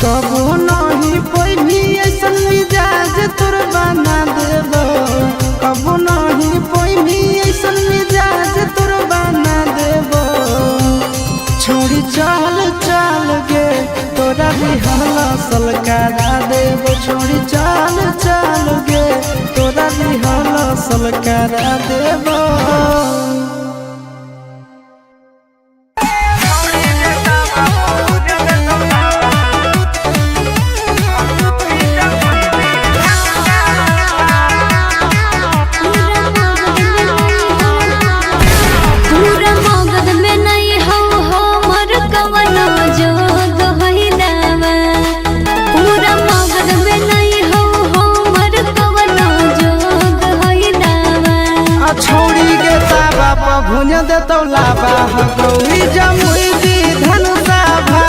कबो नहीं पैनी ऐसन मिजाज तोर बना देब कबो नहीं पैनी ऐसन मिजाज तोर बना देब छोड़ी चल चल गे तोरा दिहल सलकारा देब छोड़ी चल चल गे तोरा दिहल सलकारा देब पूरा मगध में नहीं हो हमर कवनो जोग होइलावा पूरा मगध में नहीं हो हमर कवनो जोग होइलावा छोड़ी गे ताबा प भुन देतौ लाबा गौरी जमुई दी धन साभा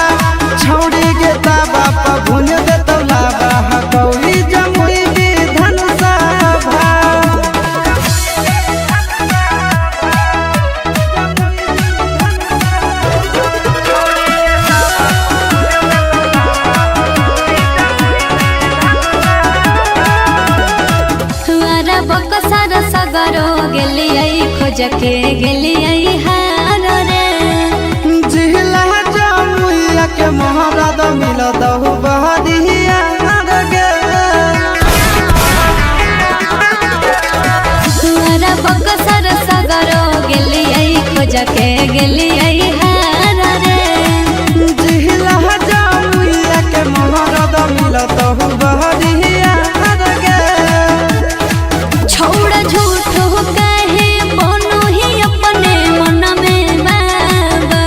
छोड़ी गे ताबा प भुन देतौ लाबा गौरी जमुई दी धन साभा हमारा बकसर सगरो गेलियै खोज के गेलियै हार रे जिला जमुइया के महाराज मिलत हो बहरिया गे हमारा बकसर सगरो गेलियै खोज के गेलियै हार रे जिला जमुइया के महाराज मिलत हो बहरिया गे छोड़ झूठ हो कहे बनो ही अपने मन में बाबा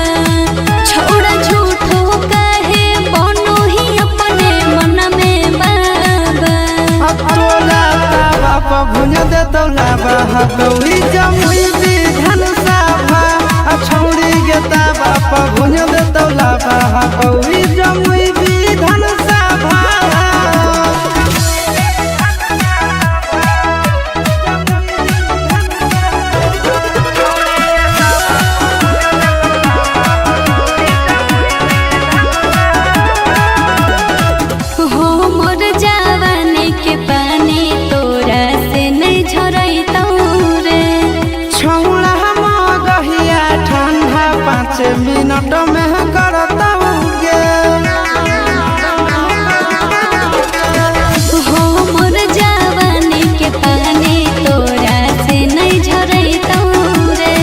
छोड़ झूठ हो कहे बनो ही अपने मन में बाबा तोला ताबा प भुन देतौ लाबा गौरी जमुई दी धन साभा छौड़ी गे ताबा प भुन देतौ लाबा गौरी जमुई दी धन साभा ठंडा मिनट में करता गे। हो मोर जवानी के पानी तोरा से नहीं झरैतौ रे।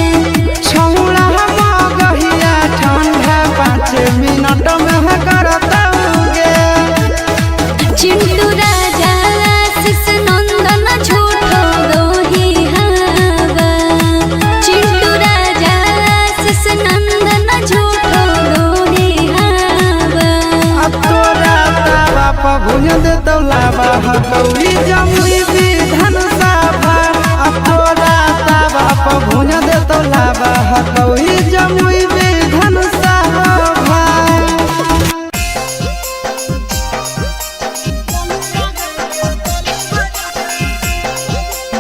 छौड़ा मगहिया ठंडा 5 मिनट में करता गे। चिंटू राजा आशीष नंदन झूठो दोही हवा। चिंटू राजा आशीष नंदन झूठो दोही हवा। अब तोरा तावा पर भुज दे तौलावा हकौली जमुई विधान सभा। अब तोरा तावा पर भुज दे तौलावा हकौली Jamui Vidhan Sabha.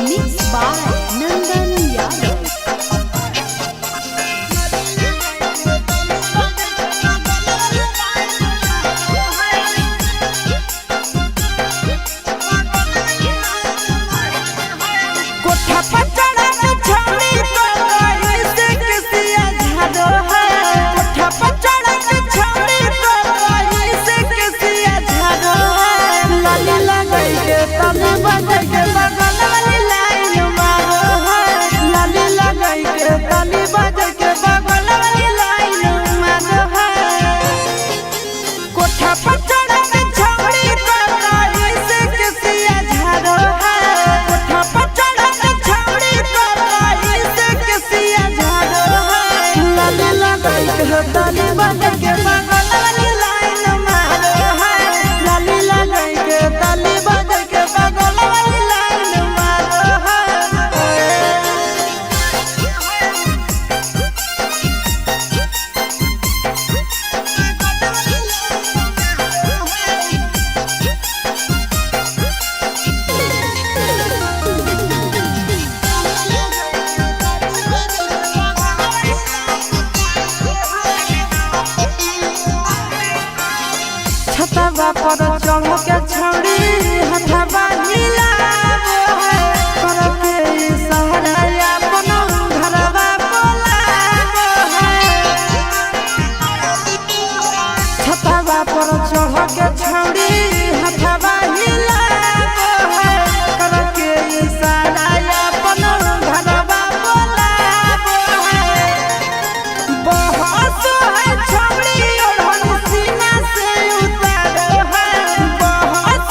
Mixed by Nandan Yadav. कोठा पर चढ़ा के छौड़ी तो कहीं से किसिया झाड़ो है। कोठा पर चढ़ा के छौड़ी तो कहीं से किसिया झाड़ो है। लाली लगाई के तने बजे के बगल वाली लाइन मारो है। लाली लगाई के तने बजे के बगल वाली लाइन मारो है। कोठा पर चढ़ा के छौड़ी तो कहीं से किसिया झाड़ो है। कोठा पर चढ़ा के छौड़ी तो कहीं से किसिया झाड़ो है। लाली लगाई के तने बजे के बगल वाली लाइन मारो है। लाली लगाई के तने बजे के बगल वाली लाइन मारो है। छतवा पर चढ़ के छौड़ी हथवा हिलावो है। करके इशारा अपन घरवा बोलावो है। छतवा पर चढ़ के छौड़ी हथवा हिलावो है। करके इशारा अपन घरवा बोलावो है। बहस है छौड़ी ओढ़न सीना से उतारो है। बहस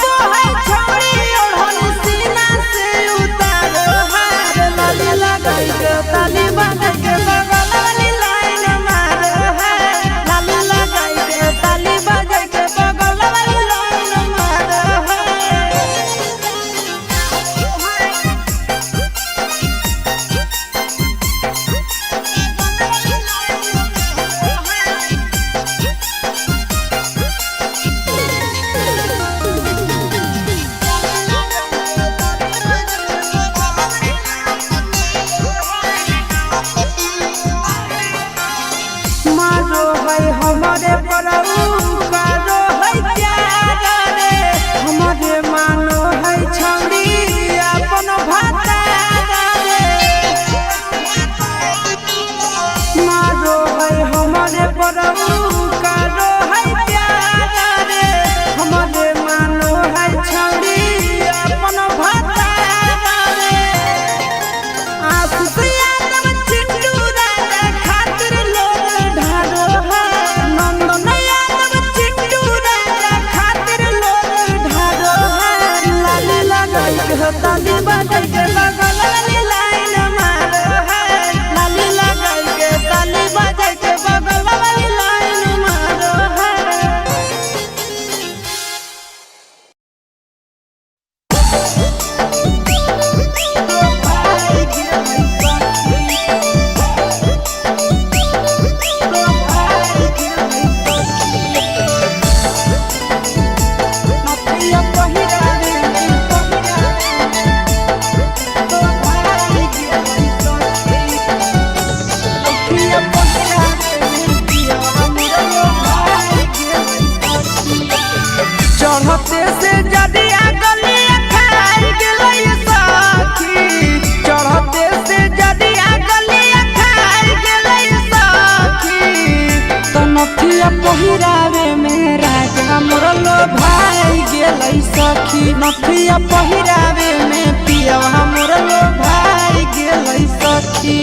नथिया पहिरावे में राजा मोर लो भाई गेलै सखी नथिया पहिरावे में पियवा मोर लो भाई गेलै सखी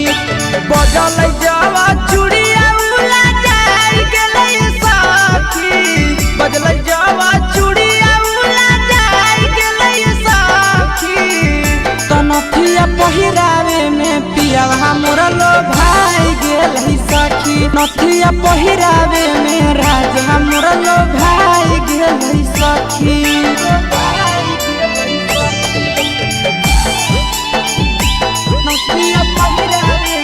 बजल जावा चूड़िया उला जाई गेलै सखी बजल जावा चूड़िया उला जाई गेलै सखी त नथिया पहिरावे में पियवा मोर लो भाई गेलै सखी नथिया पहिरावे में राजा मोर लो भाई गेलै सखी नथिया पहिरावे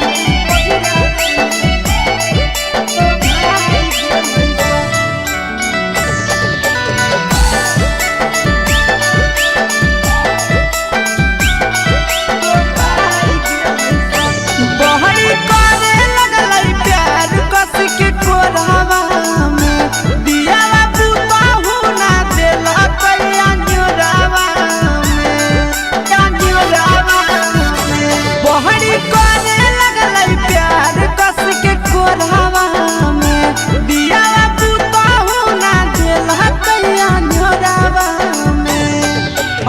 बहरी करे लगलै प्यार कस के कोरावा में दियावा पुताहु ना देला कैया जोरावा में बहरी करे लगलै प्यार कस के कोरावा में दियावा पुताहु ना देला कैया जोरावा में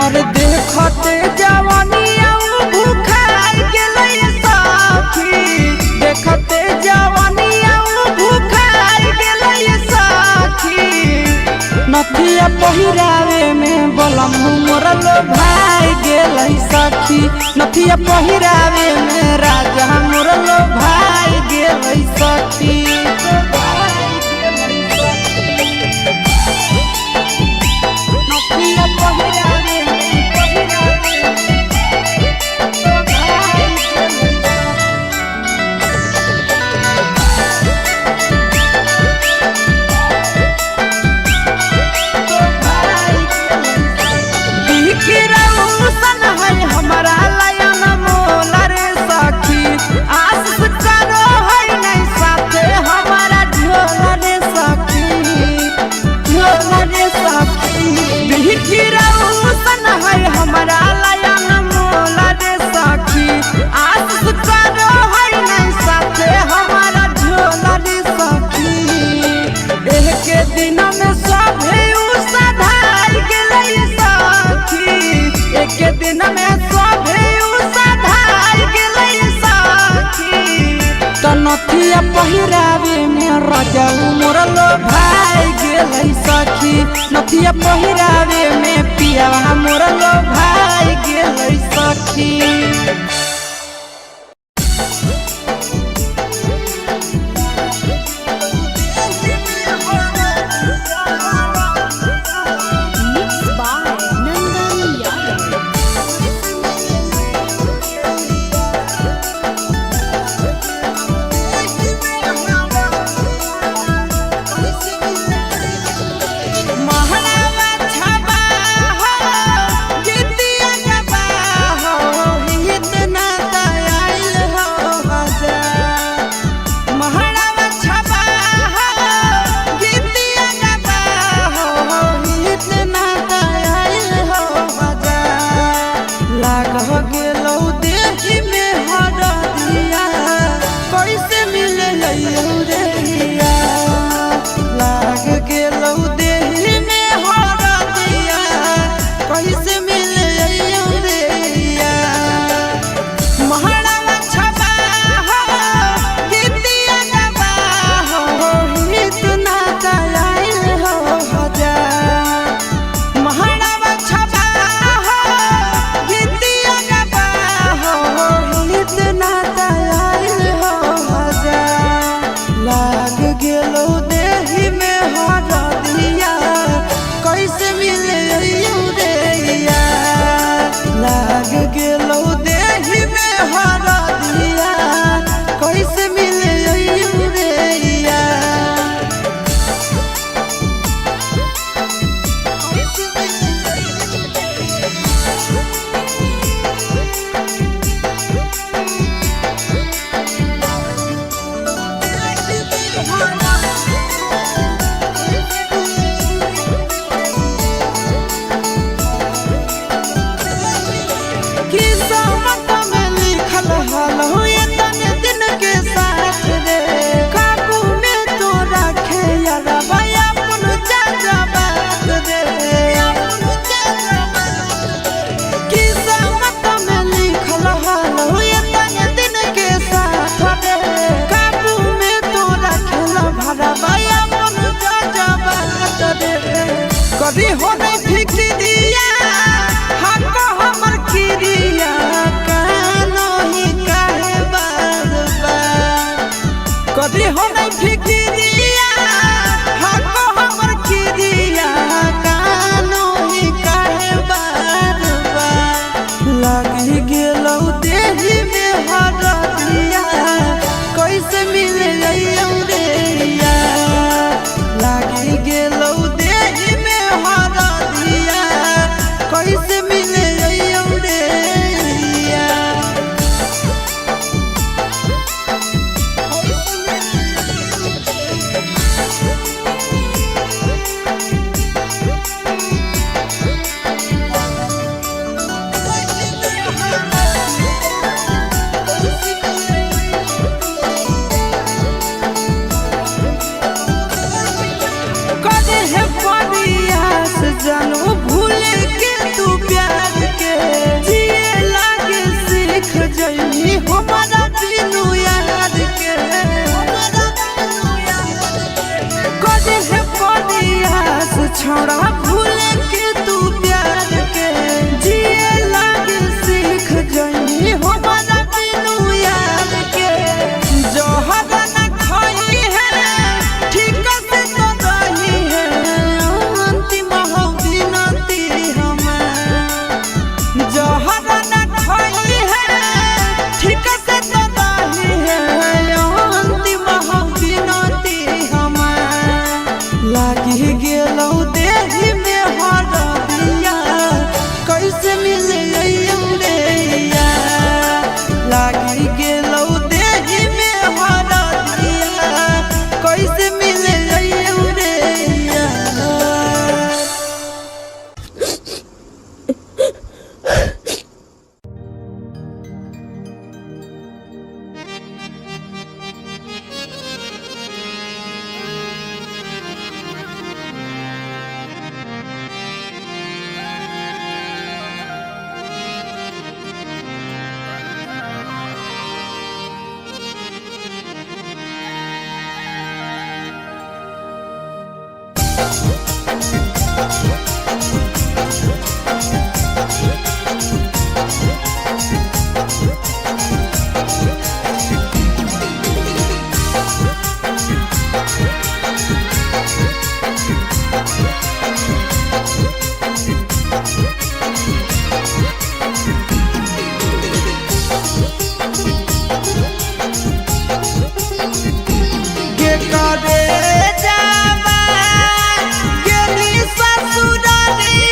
और देखते जवानिया भूखाई गेलै सखी देखते जवानिया भूखाई गेलै सखी नथिया पहिरावे में बलम मोर लो भाई गेलै सखी नथिया पहिरावे में राजा मोर लो भाई गेलै सखी नथिया पहिरावे हमारा लयन मोलर सखी आस करो है नहीं साथे हमारा झोलर सखी बिखिरौसन है हमारा लयन मोलर सखी आस करो है नहीं साथे हमारा झोलर सखी एक दिन में सभे उसाधार गेलै सखी एक दिन में सभे उसाधार गेलै सखी त नथिया पहिरावे में राजा मोर लो भाई गेलै सखी नथिया पहिरावे में पियवा मोर लो भाई गेलै सखी कभी हो नहीं फिक्रिया हमको हमर किरिया कानो ही काहे बार बार कभी हो नहीं फिक्रिया हमको हमर किरिया कानो ही काहे बार बार लागी गेलौ देही में हरदिया कैसे मिले जाइयौ रे लागी गेलौ देही में हरदिया कैसे मिले जाइयौ रे जानू भूल के तू प्यार के जिए लागे सीख जइनी हमारा बिनु याद के कदे है परियास छोड़ा भूल के तू प्यार के जिए लागे सीख जइनी हमारा बिनु याद के जो हवा न खाई है ठीक से तो रही है अंतिम जहर न खाई है ठीक से तो दाही है अंतिम बिनती हमार लागी गेलौ देही में हरदिया कैसे मिले रे लागी गेलौ देही में हरदिया कैसे मिले रे करे जावा गेली ससुरारी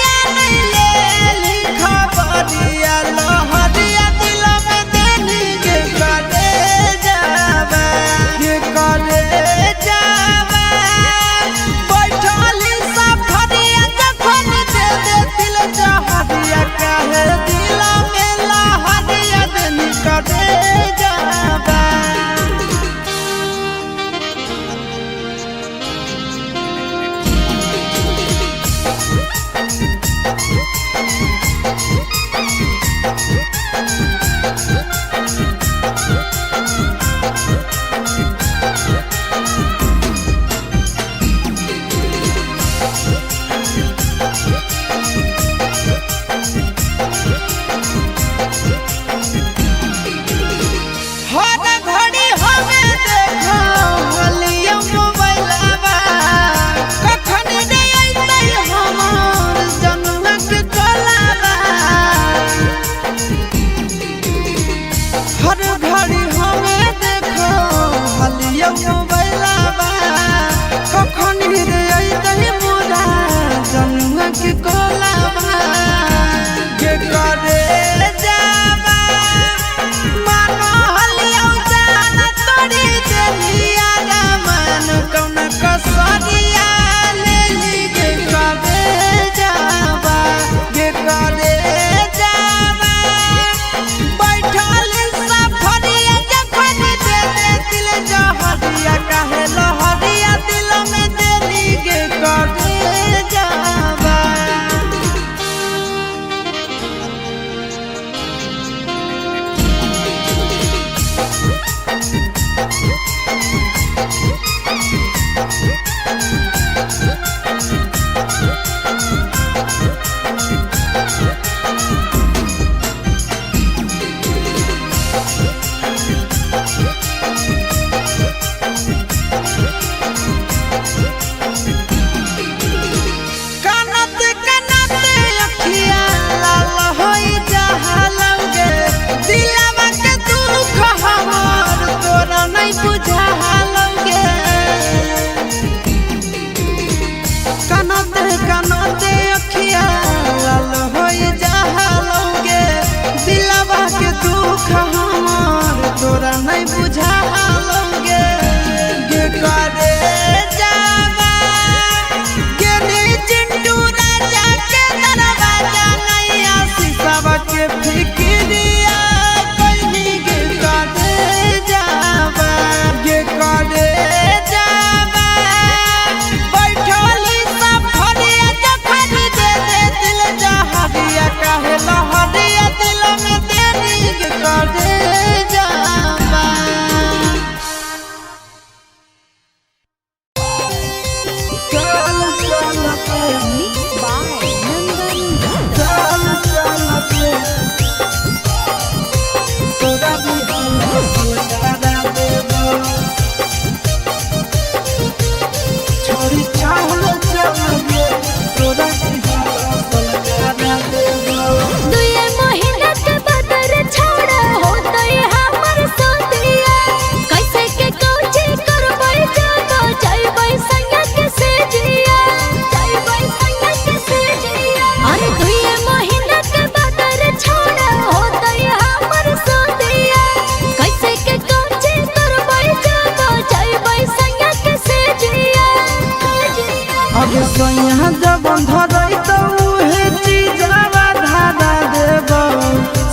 अगे सैया जब धरई तो उहे चीजवा धारा देब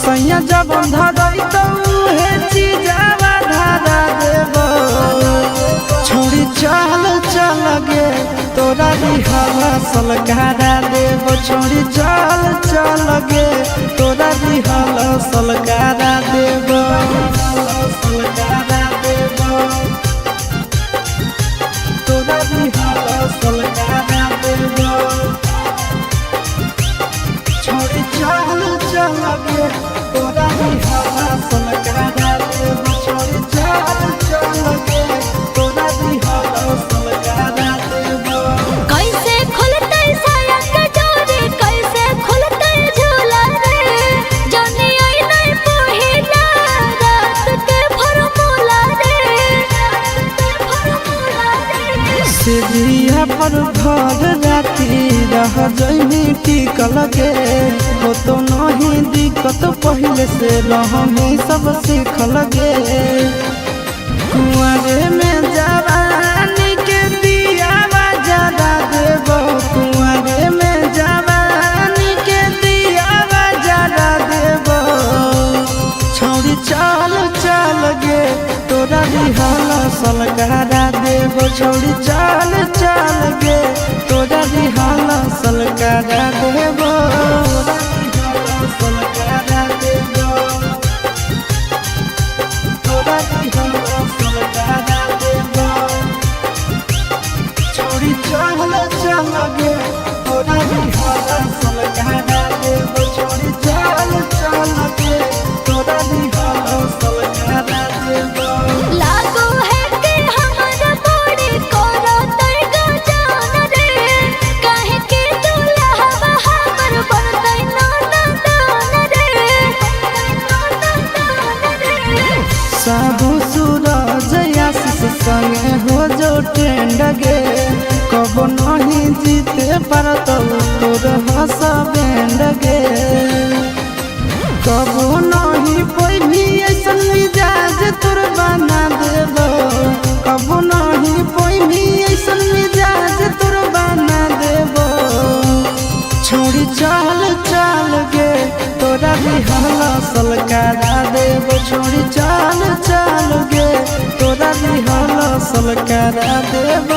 सैया जब धरई तो उहे चीजवा धारा देब छोड़ी चल चल गे तोरा रिहल सलकारा देब छोड़ी चल चल गे तोरा रिहल सलकारा देब सलकारा देब तोरा रिहल सलकारा देब छोड़ी चल चल गे तोरा रिहल सलकारा देब छोड़ी चल चल गे तोरा रिहल सलकारा देब कैसे खुलते साया के डोरी कैसे खुलते झूला रे जाने आई नहीं पहिला रात के फॉर्मूला रे सीढ़िया पर घर राती रह जइनी टिकल गे हो तो नहीं दिक्कत पहले से रहमी सब सीखल गे कुआरे में जवानी के दियावा जरा देब कुआरे में जवानी के दियावा जरा देब छोड़ी चल चल गे तोरा रिहल सलकारा देब छोड़ी चल चल गे तोरा रिहल सलकारा देब सलकारा देब तोरा रिहल सलकारा देब छोड़ी चल चल गे तोरा रिहल सलकारा देब छोड़ी चल चल गे तोरा रिहल सलकारा देब लागो है कि हमारा बॉडी कोरा तैगा जान रे काहे के दुल्हा हमर बनतै नाना दान रे साहू सूरज आशीष संगे हो जो ट्रेंड गे कब नहीं जीते पारत तोर हस बैंड गे कब नहीं पैभी ऐसन मिजाज तोर बना देब कब नहीं पैभी ऐसन मिजाज तोर बना देब छोड़ी चल चल गे तोरा रिहल सलकारा देब छोड़ी चल चल गे तोरा रिहल सलकारा देब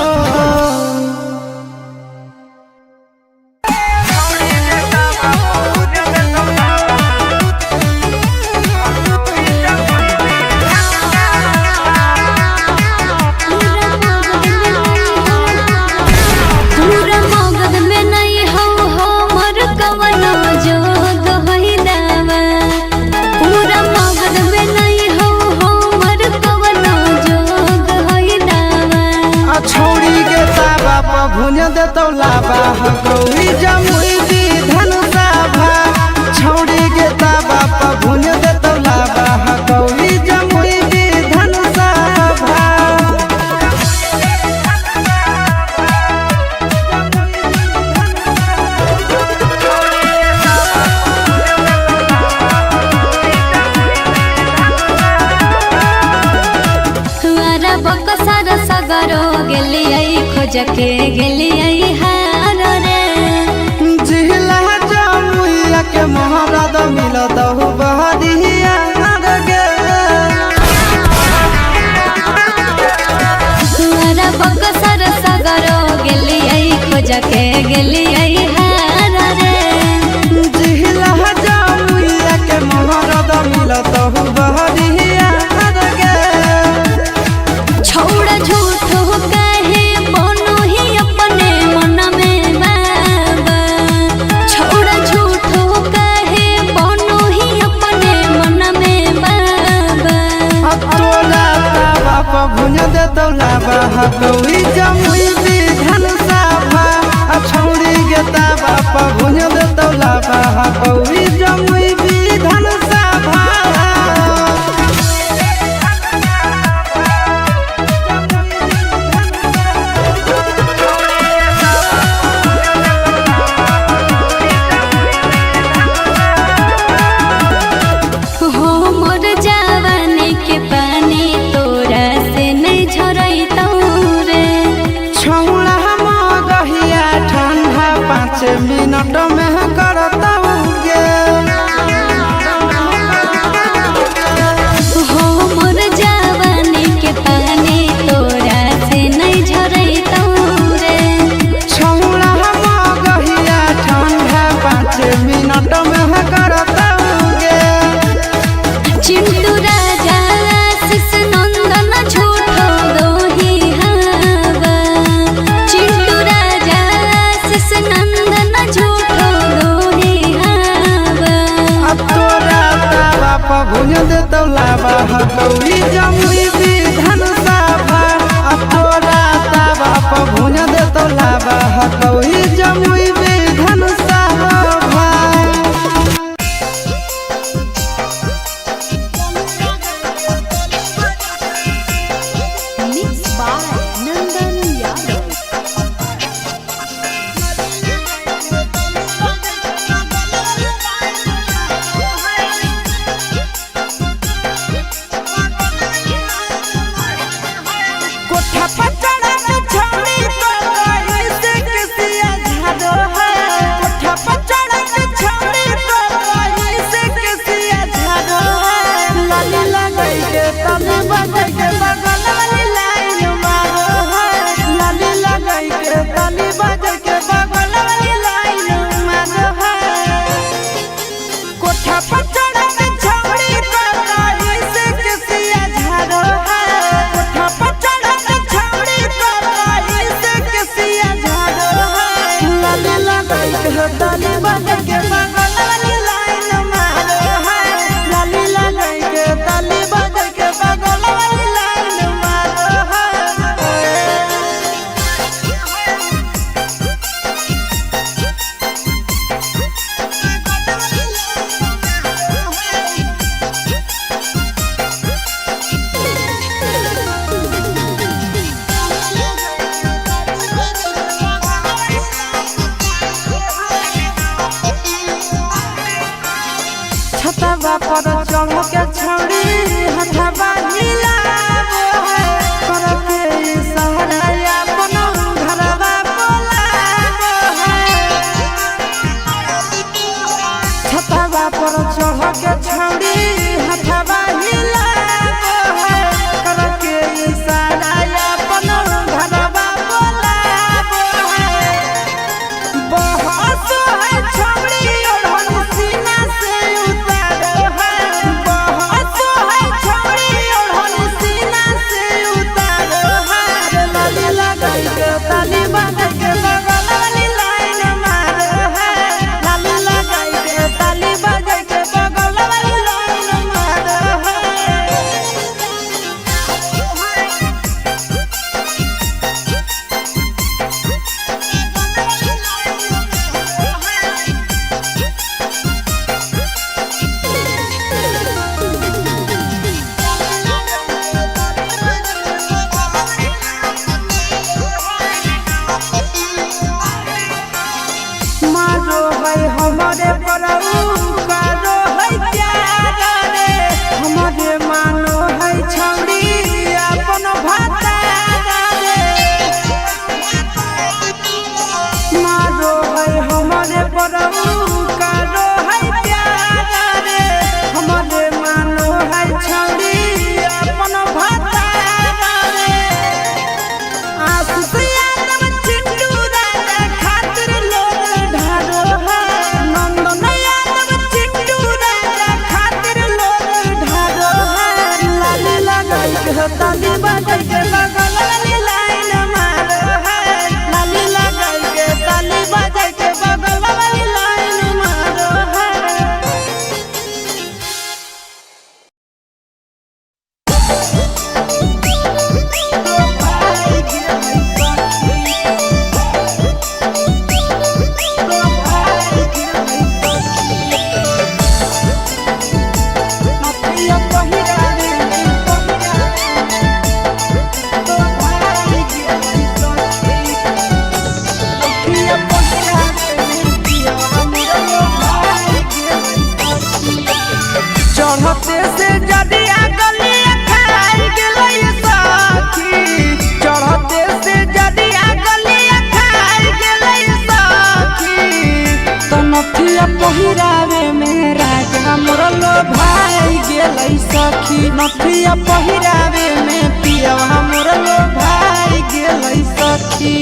पूरा मगध में नहीं हो मोर कवनो जोग होइलावा पूरा मगध में नहीं हो मोर कवनो जोग होइलावा छोड़ी के ताबा पर भुन देतौ लाबा गौरी जमुई दी धनुषा भा छोड़ी के ताबा पर भुन देतौ लाबा गौरी जमुई दी धनुषा भा हमारा बकसर सगरो गेलियै खोज के गेलियै हार रे जिला जमुइया के महाराज मिलत हो बहरिया गे हमारा बकसर सगरो गेलियै खोज के गेलियै हार रे जिला जमुइया के महाराज मिलत हो बहरिया गे छौड़ा झूठो कहे बनो ही अपने मन में बाबा छौड़ा झूठो कहे बनो ही अपने मन में बाबा तोला ताबा पर भुन देतौ लाबा गौरी जमुई दी धनुषा भा छौड़ी के ताबा पर भुन देतौ लाबा गौरी जमुई दी धनुषा भा हो मोर जवानी के पानी तोरा से नहीं झरैतौ रे मिनट में करता गे। हो मोर जवानी के पानी तोरा से नहीं झरैतौ रे। छौड़ा मगहिया ठंडा 5 मिनट में करता गे। चिंटू राजा आशीष नंदन झूठो दोही हवा। चिंटू राजा आशीष नंदन झूठो दोही हवा। अब तोरा तावा पर भुज देतौ लावा हकौड़ी जमुई विधान सभा। अब तोरा तावा पर भुज देतौ लावा हकौड़ी Jamui Vidhan Sabha. Mixed by Nandan Yadav. कोठा पर चढ़ा के छौड़ी तो कहीं से किसिया झाड़ो है। कोठा पर चढ़ा के छौड़ी तो कहीं से किसिया झाड़ो है। लाली लगाई के तने बजाई के बगल वाली लाइन मारो है। लाली लगाई के तने बजाई के बगल वाली लाइन मारो है। कोठा पर चढ़ा के छौड़ी तो कहीं से किसिया झाड़ो है। कोठा पर चढ़ा के छौड़ी तो कहीं से किसिया झाड़ो है। लाली लगाई के तने बजाई के बगल वाली लाइन मारो है। लाली लगाई के तने बजाई के बगल वाली लाइन मारो है। छतवा पर चढ़ के छौड़ी हथवा हिलावो है। करके इशारा अपन घरवा बोलावो है। छतवा पर चढ़ के छौड़ी हथवा हिलावो है। करके इशारा अपन घरवा बोलावो है। बहस है छौड़ी ओढ़नी सीना से उतारो है। बहस है छौड़ी ओढ़नी सीना से उतारो है। लाली लगाई के ताली बजा के बगल वाली लाइन मारो है। लाली लगाई के ताली बजा के बगल वाली लाइन मारो है। मारो है हमारे परऊ कारो है प्यार रे। हमारे मानो है छौड़ी अपन भातार रे। मारो है हमारे परऊ कारो है प्यार रे। हमारे मानो है छौड़ी अपन भातार रे। आसिया चिंटू राजा खातिर लोग ढारो है। नंद नथिया पहिरावे में पियवा मोर लो भाई गेलै सखी।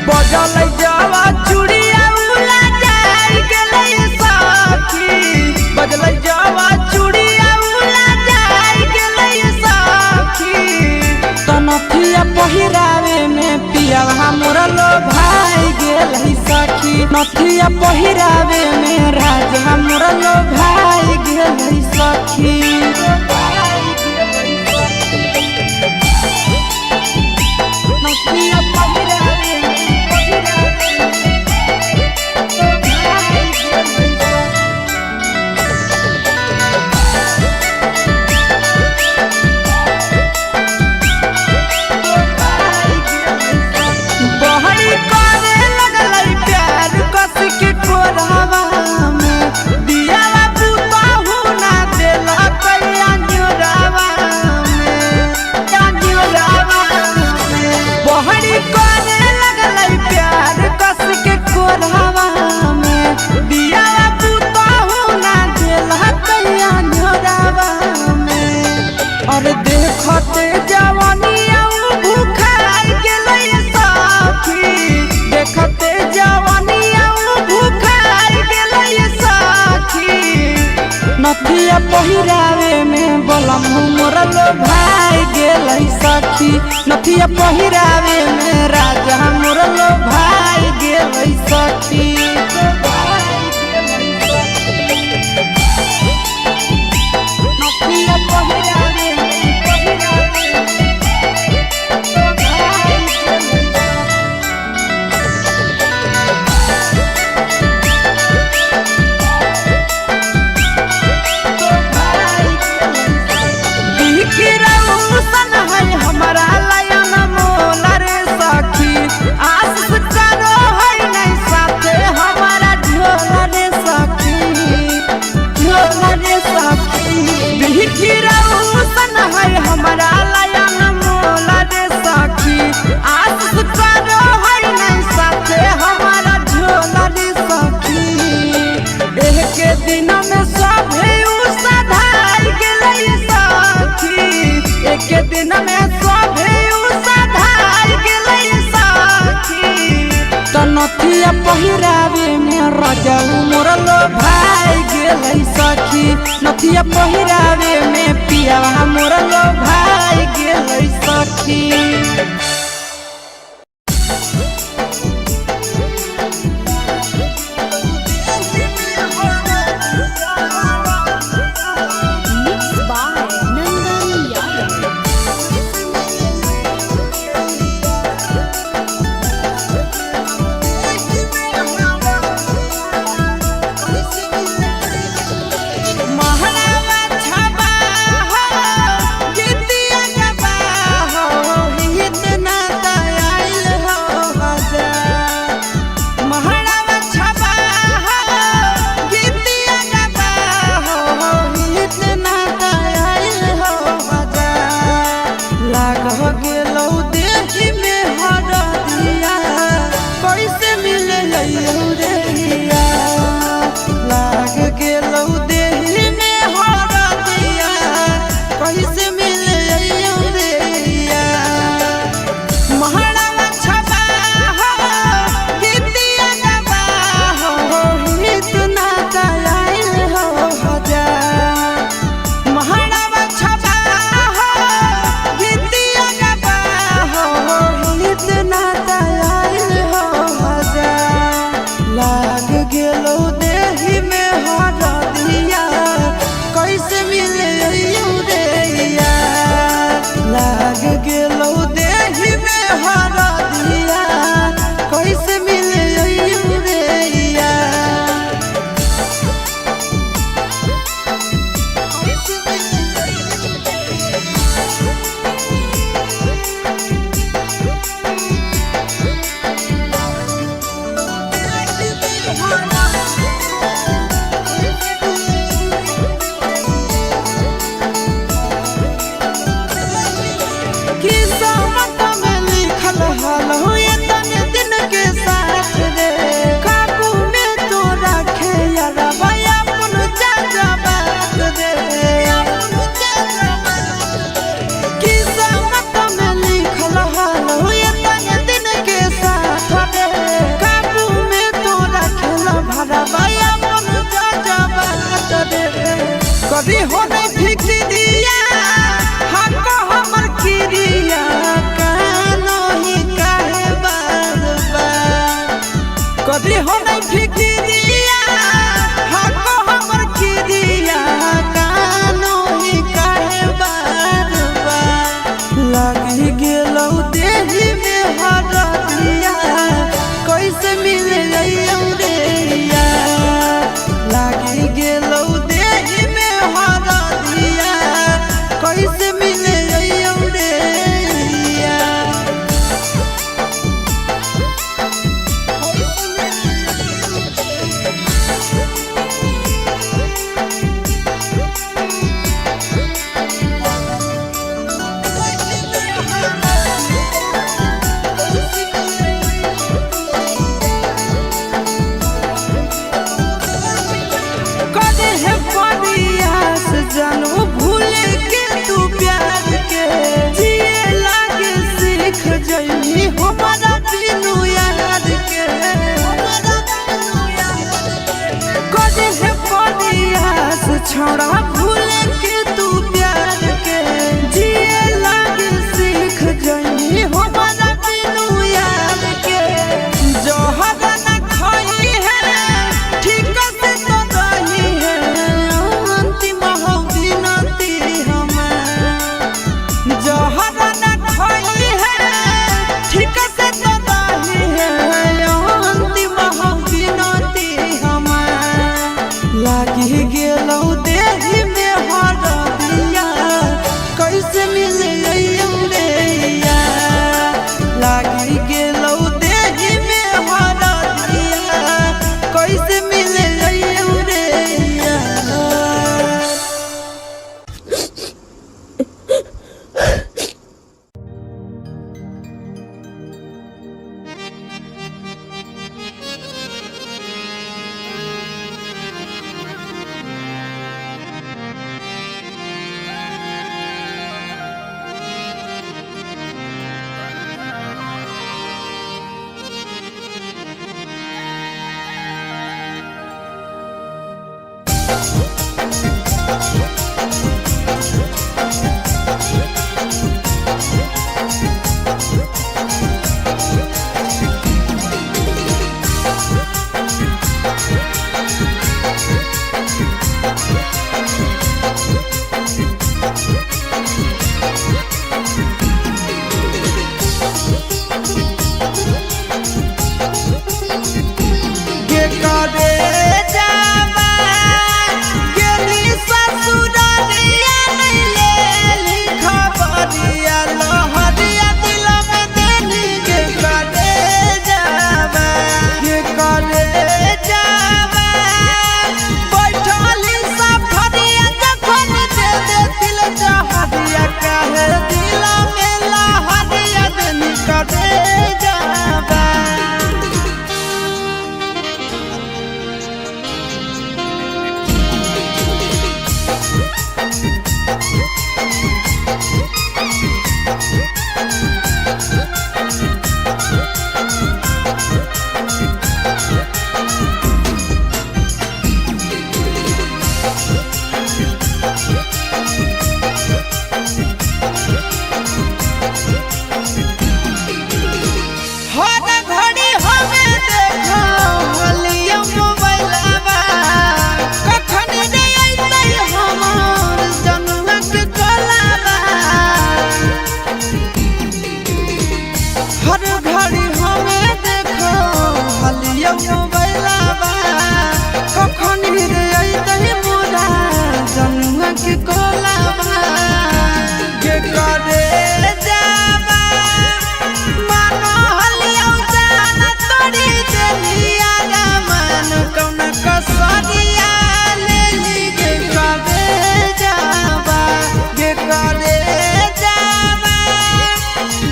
बजल जावा चूड़िया उला जाई गेलै सखी, बजल जावा चूड़िया उला जाई गेलै सखी। तो नथिया पहिरावे में पियवा मोर लो भाई गेलै सखी, नथिया पहिरावे में राजा मोर लो भाई गेलै सखी। अरे देखते जवानिया भूखाई गेलै सखी, देखते जवानिया भूखाई गेलै सखी। नथिया पहिरावे में बलम मोर लो भाई गेलै सखी, नथिया पहिरावे में राजा मोर लो भाई गेलै सखी। हमारा लायन मोल रे सखी, आस करो है नहीं साथे हमारा झोल रे सखी, झोल रे सखी। बिखिरौसन है हमारा लायन मोल रे सखी, आस करो है नहीं साथे हमारा झोल रे सखी। एक दिन में सभे सधाई गेलै सखी, एक दिन में नथिया पहिरावे में राजा मोर लो भाई गेलै सखी, नथिया पहिरावे में पियवा मोर लो भाई गेलै सखी। कभी हो नहीं फिक्रिया हको हमर किरिया कानो ही काहे बार बार कभी हो नहीं फिक्रिया हको हमर किरिया कानो ही काहे बार बार लागी गेलौ देही में हरदिया कैसे मिले रे लागी गेलौ देही में हरदिया कैसे मिले रे जानो भूल के तू प्यार के जिए लागे सीख जइनी हमारा बिनु याद के कदे है पदियास छोड़ा भूल के तू प्यार के जिए लागे सीख जइनी हमारा बिनु याद के जोहर न खोई है ठीक से तो रही है अंतिम जोहर न खोई है ठीक से तो दाही है अंतिम बिनती हमार लागी गेलौ देही में हरदिया कैसे मिले रे लागी गेलौ देही में हरदिया कैसे मिले रे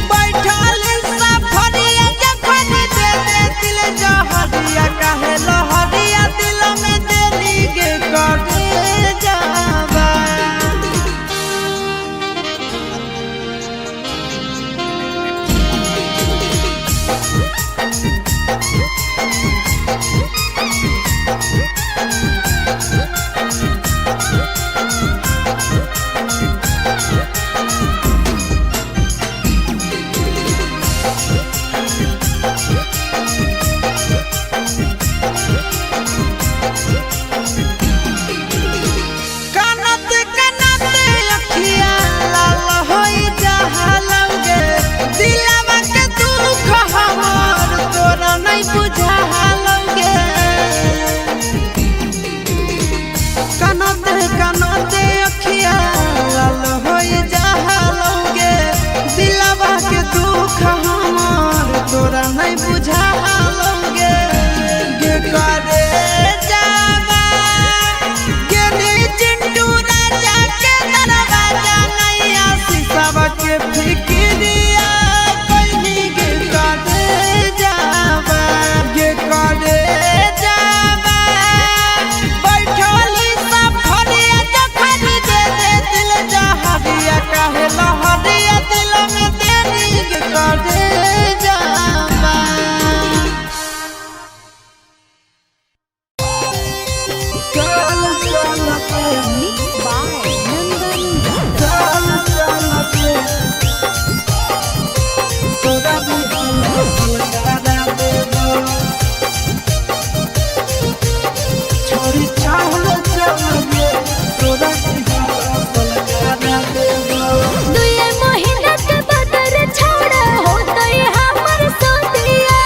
बैठल सफरिया जखन दे दिल जहरिया सलकारा देबो छोड़ी चाहल चलगे तोरा दिहला सलकारा देबो। दुए महीना के बदर छोड़ा होता है हमर सोतिया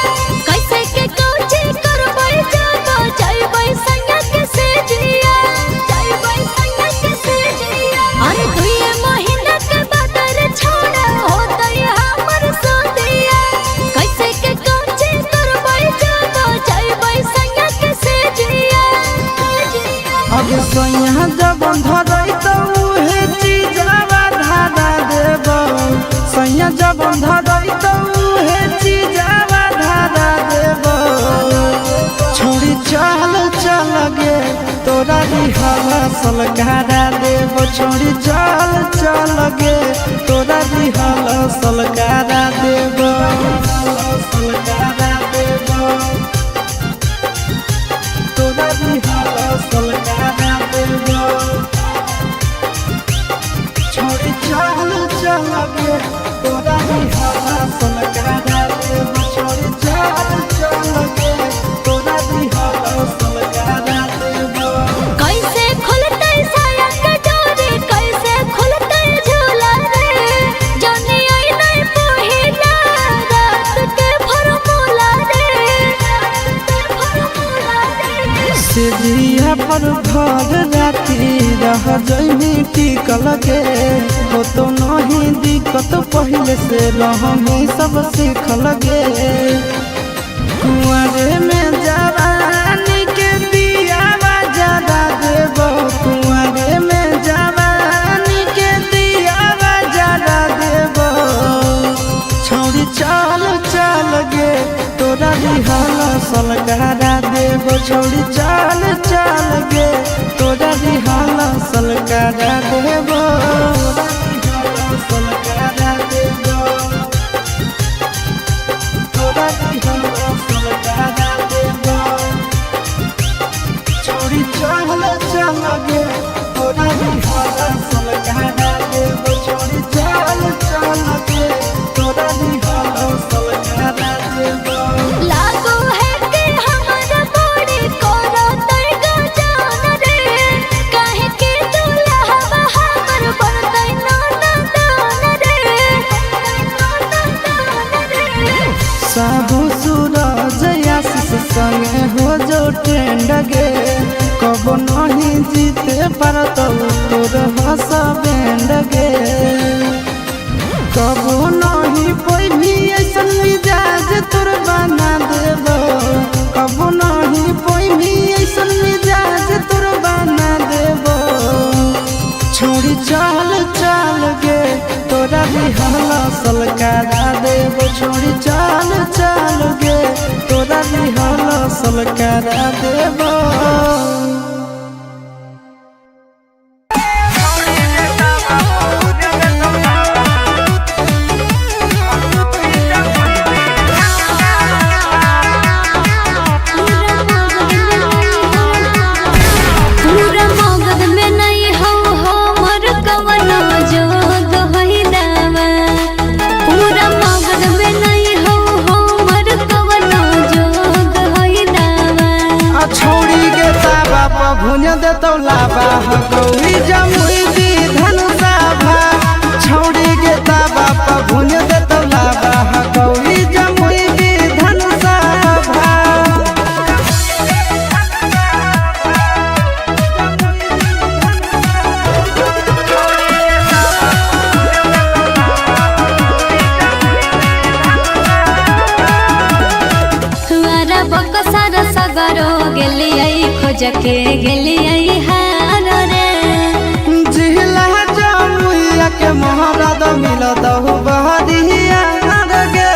कैसे के कोची करबै जाबो जाइबै संग के से जिया जाइबै संग के से जिया। अरे दुए महीना के बदर छोड़ा होता है हमर सोतिया कैसे के कोची करबै जाबो जाइबै संग के से जिया। अब सोइया जब धरई तो उहे चीजवा धारा देबो सोइया जब धरई तो उहे चीजवा धारा देबो छोड़ी चलगे तोरा दिहला सलकारा देबो छोड़ी चलगे तोरा दिहला सलकारा देबो सलकारा देबो तोरा दिहला सलकारा देबो छोड़ी चलगे तोरा दिहला सलकारा देबो छोड़ी चलगे तोरा दिहला सलकारा देबो। कैसे खुलते साया के डोरी कैसे खुलते झूला रे जनी आई नहीं पहिला रात के फॉर्मूला रे सिजिया पर भर राती रह जइमी टिकल के हो तो नहीं दिक्कत पहले से रहमी सब सीखल गे कुंवरे में जवानी के दियावा जरा देबो कुंवरे में जवानी के दियावा जरा देबो छोड़ी चलगे तोरा दिहला सलकारा देबो छोड़ी चलगे तोरा दिहला सलकारा देबो सलकारा देबो तोरा दिहला सलकारा देबो छोड़ी चलगे तोरा दिहला सलकारा देबो छोड़ी चलगे तोरा दिहला सलकारा देबो। लागो है कि हमर बड़ी कोरा तई गजान रे काहे के दुल्हा हमर बनतै नाना दान रे साहू सूरज आशीष संगे हो जो ट्रेंड गे कब नहीं जीते पारत तोर हंस बैंड गे कब नहीं पैभी ऐसन मिजाज तोर बना देबो कब नहीं पैभी ऐसन मिजाज तोर बना देबो छोड़ी चलगे तोरा दिहला सलकारा देबो छोड़ी चलगे तोरा दिहला सलकारा देबो। पूरा मगध में नहीं हो हमर कवनो जोग होइलावा पूरा मगध में नहीं हो हमर कवनो जोग होइलावा। छोड़ी के ताबा पर भुन देतौ लाबा गौरी जमुई दी धनुषाभा छोड़ी के ताबा पर भुन देतौ लाबा गौरी जमुई दी धनुषाभा। तुआरा बकसार सगरो गेलियै खोज के गेलियै हार रे जिहला जमुइया के महाराज मिलत हो बहरिया गे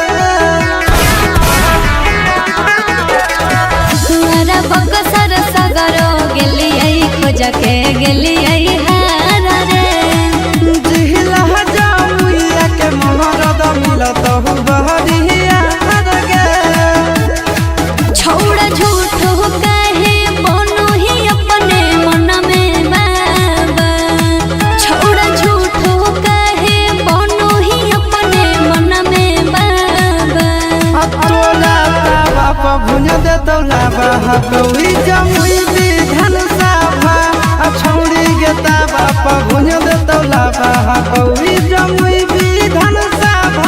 तुआरा बकसार सगरो गेलियै खोज के गेलियै हार रे जिहला जमुइया के महाराज मिलत हो बहरिया गे छोड़ा झूठो काहे बनो ही अपने मन में बाबा छोड़ा झूठो काहे बनो ही अपने मन में बाबा। अब तो तोला तावा पर भुज दे तौला बहकौरी जमुई विधान सभा छौड़ी गे तावा पर भुज दे तौला बहकौरी जमुई विधान सभा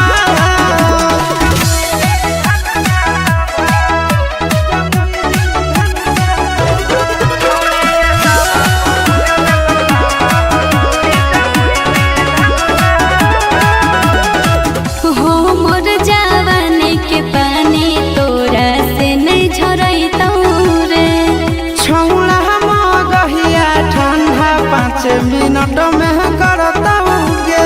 मिनट में करता गे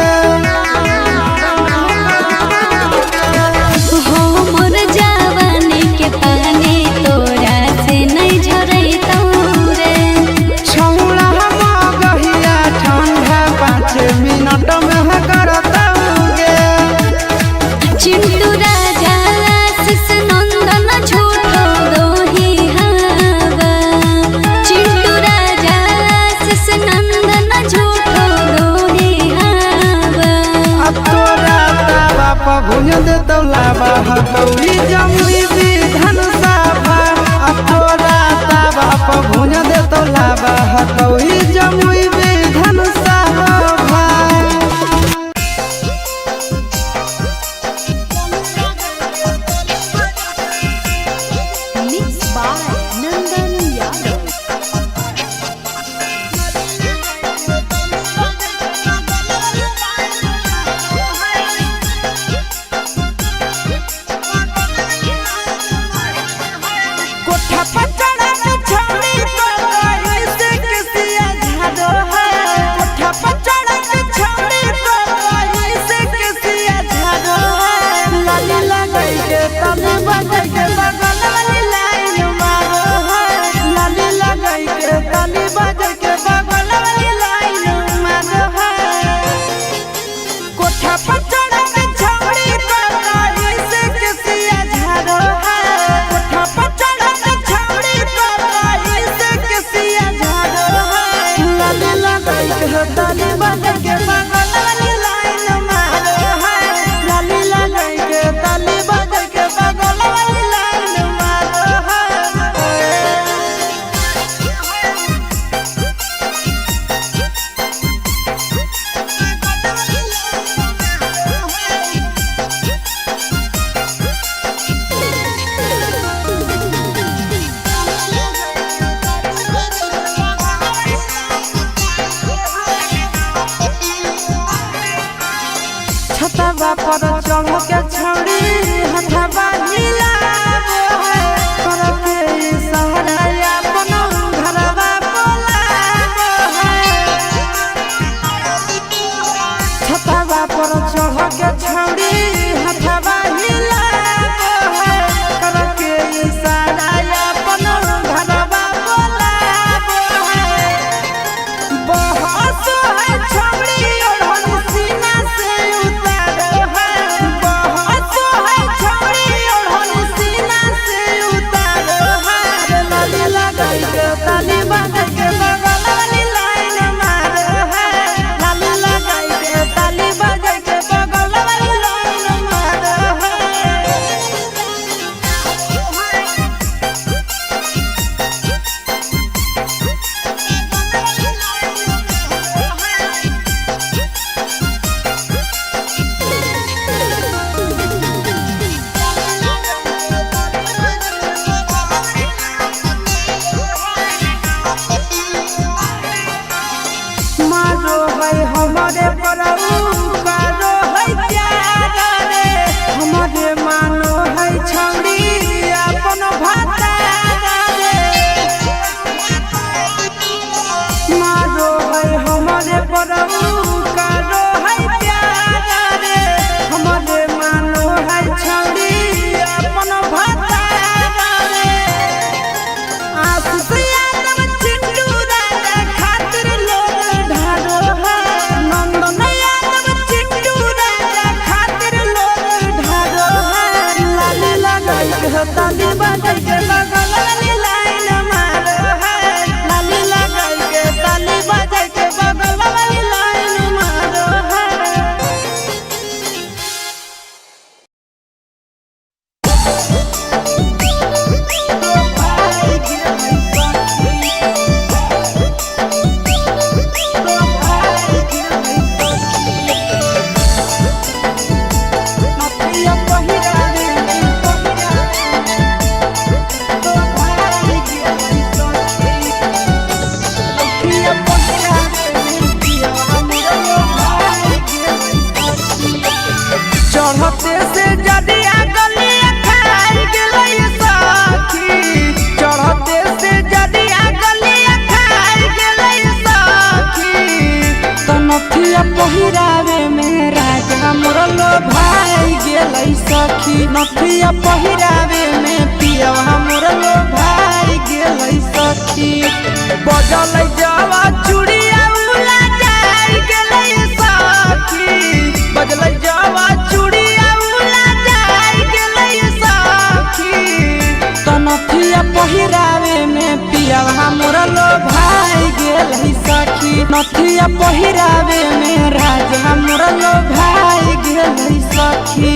हो मोर जवानी के पानी तोरा से नहीं झरैतौ रे छौला मगहिया ठंडा 5 मिनट में करता गे चिंटू राजा शिष नंदन झूठो दोही हवा चिंटू राजा शिष नंदन झूठो दोही हवा तोरा तावा पर भुज दे तौला बहकौरी जमुई विधान सभा तोरा तावा पर भुज दे तौला बहकौरी Jamui Vidhan Sabha Mixed by Nandan Yadav. कोठा पर चढ़ा के छौड़ी तो कहीं से किसिया झाड़ो है कोठा पर चढ़ा के छौड़ी तो कहीं से किसिया झाड़ो है लाली लगाई के तने बजाई के बगल वाली लाइन मारो है लाली लगाई के तने बजाई के बगल वाली लाइन मारो है कोठा पर चढ़ा के छौड़ी तो कहीं से किसिया झाड़ो है कोठा पर चढ़ा के छौड़ी तो कहीं से किसिया झाड़ो है लाली लगाई के तने बजाई के बगल वाली लाइन मारो है लाली लगाई के तने बजाई के बगल वाली लाइन मारो है छतवा पर चढ़ के छौड़ी हथवा हिलाबो है करके सहारा अपन घरवा बोलाबो है छतवा पर चढ़ के छौड़ी हथवा हिलाबो है करके सहारा अपन घरवा बोलाबो है बहस है छौड़ी ओढ़न सीना से उतारो है बहस है छौड़ी ओढ़न सीना से उतारो है लाली लगाई के ताली बजाई के बगल वाली लाइन मारो है लाली लगाई के ताली बजाई के बगल वाली लाइन मारो है मारो है हमारे परऊ करो है प्यार रे हमारे मानो है छौड़ी अपन भाता रे मारो है हमारे परऊ करो है प्यार रे हमारे मानो है छौड़ी अपन भाता रे आशीष यादव चिंटू राजा खातिर लोग ढारो है नंदन यादव चिंटू राजा खातिर लोग ढारो है लाली लगाई के ताली बजाई के बगल वाली लाइन मारो है लाली लगाई के ताली बजाई के बगल वाली लाइन मारो है बजल जावा चूड़िया उला जाई गेलै सखी बजल जावा चूड़िया उला जाई गेलै सखी त नथिया पहिरावे में पियावा मोर लो भाई गेलै सखी नथिया पहिरावे में राजा मोर लो भाई गेलै सखी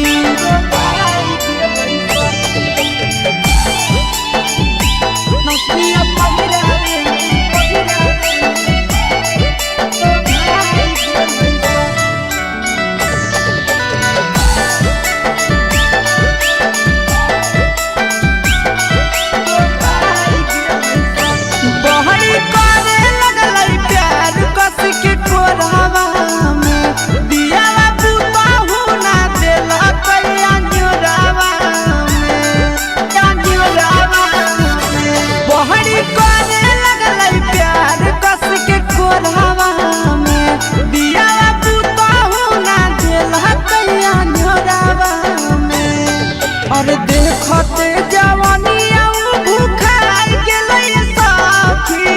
और देखते जवानिया भूखाई गेलै सखी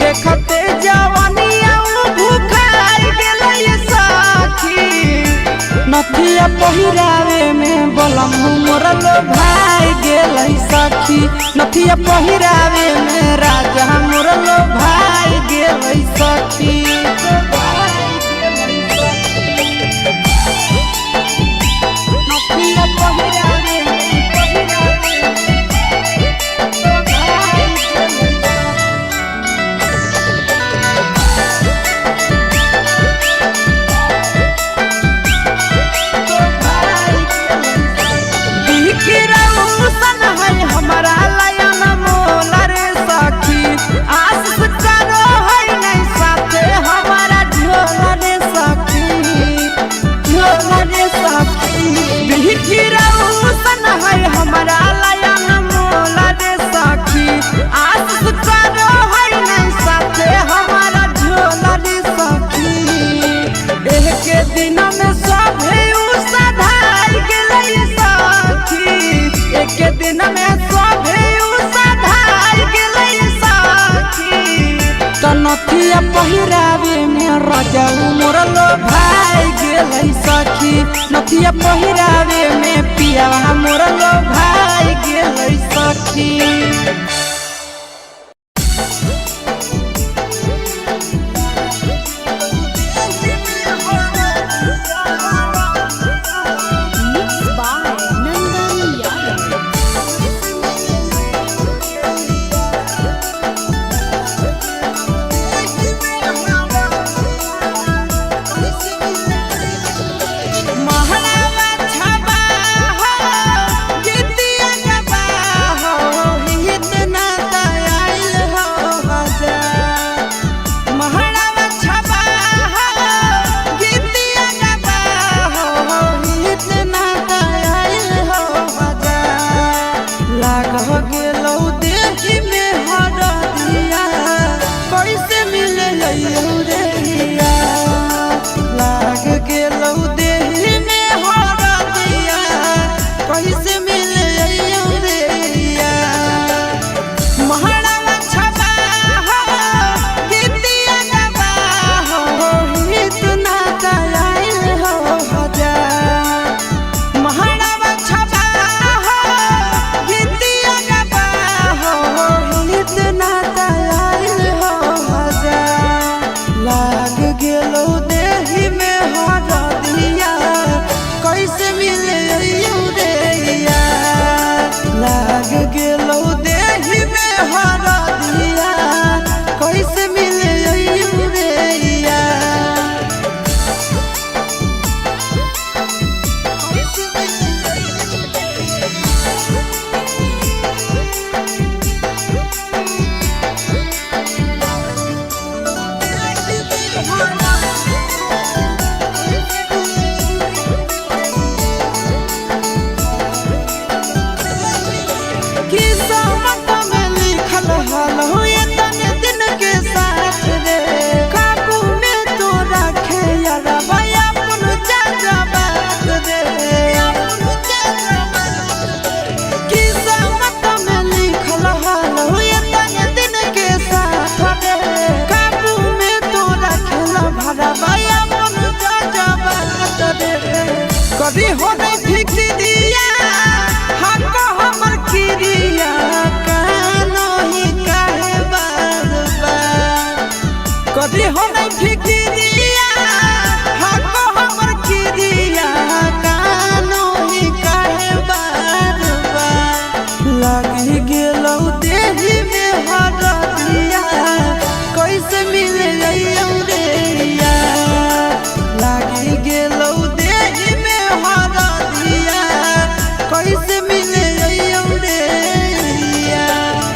देखते जवानिया भूखाई गेलै सखी नथिया पहिरावे में बलम मोर लो भाई गेलै सखी नथिया पहिरावे में राजा मोर लो भाई गेलै सखी हमारा लायन मोला रे सखी आस करो है नहीं साथे हमारा झोला रे सखी एक दिन में सभे उसाधाई गेलै सखी एक दिन में सभे उसाधाई गेलै सखी त नथिया पहिरावे में राजा मोर लो भाई गेलै सखी नथिया पहिरावे में पियावा मोर लो भाई गेलै सखी कभी हो नहीं फिक्रिया हमको हमर किरिया कानो ही काहे बार बार कभी हो नहीं फिक्रिया हमको हमर किरिया कानो ही काहे बार बार लागी गेलौ देही में हरदिया कैसे मिले जाइयो रे यार लागी गेलौ देही में हरदिया कैसे मिले जाइयो रे यार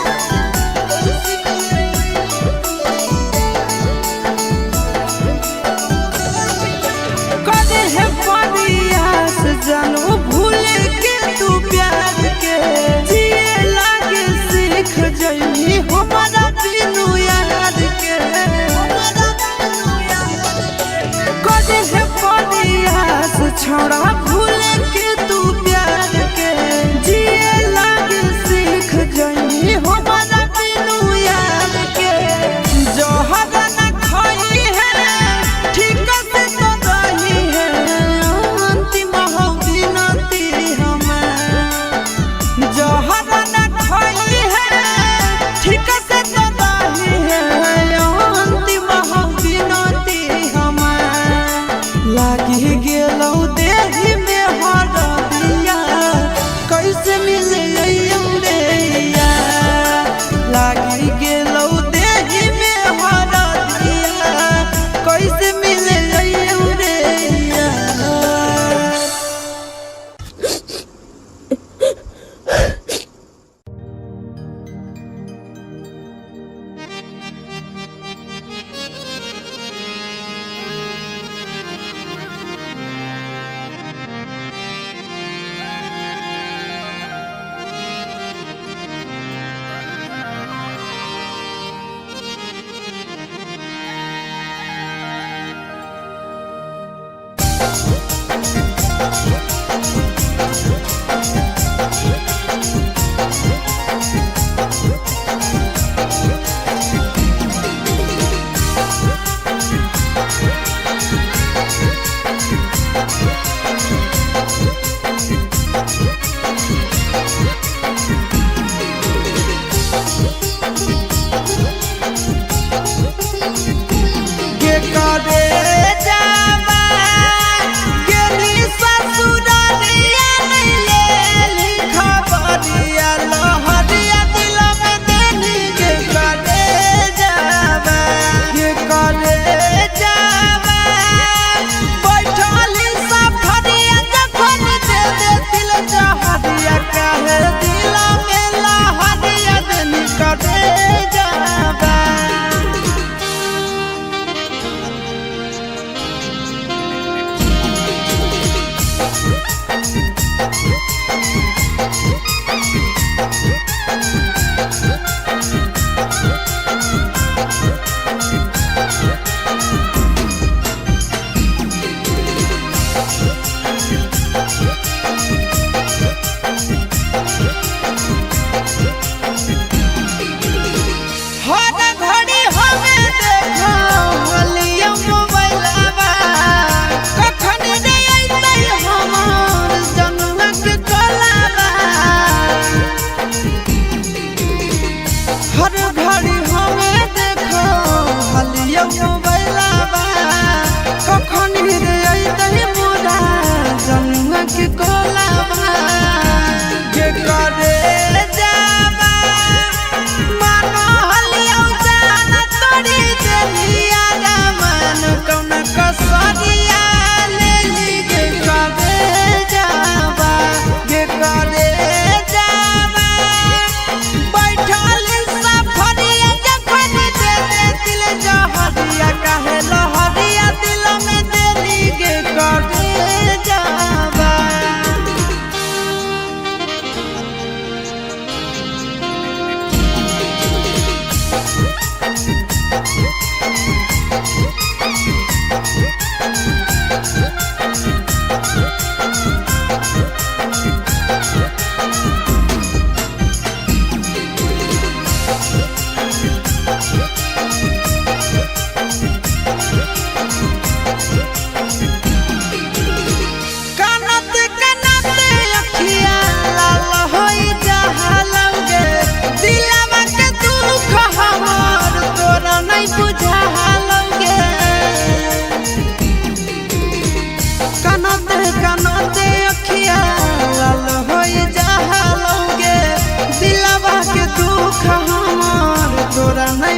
कैसे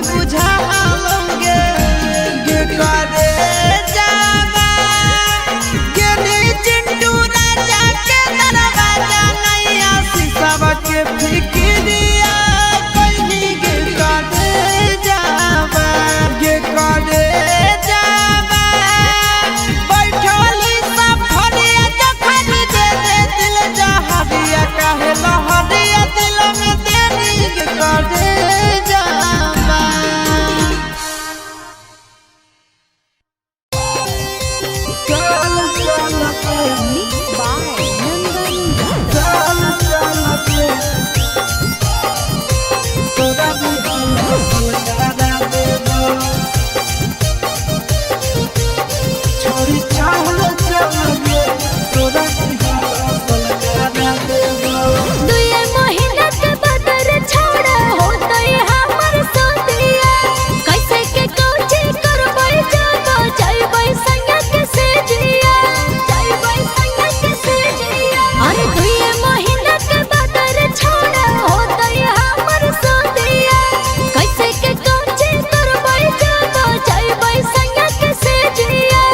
नहीं बुझाओगे गे करे जावा गे नी चिंटू राजा के दरवाजा नहीं आसी सबके फिक्रिया कोई नहीं गे करे जावा गे करे जावा बैठोली सब हरिया जखन दे दे दिल जहरिया काहे लहरिया दिल में देनी गे करे जावा चल चल के Mixed by Nandan चल चल के तोरा भी लगा देबो छोड़ी चल चल के तोरा भी लगा देबो दुए महीना के बदर छोड़ा होतई हमर सोतिया कैसे के कोची करबै जाबो जाइबै संग के से जिया जाइबै संग के से जिया अरे दुए महीना के बदर छोड़ा होतई हमर सोतिया कैसे के कोची करबै जाबो जाइबै संग के से जिया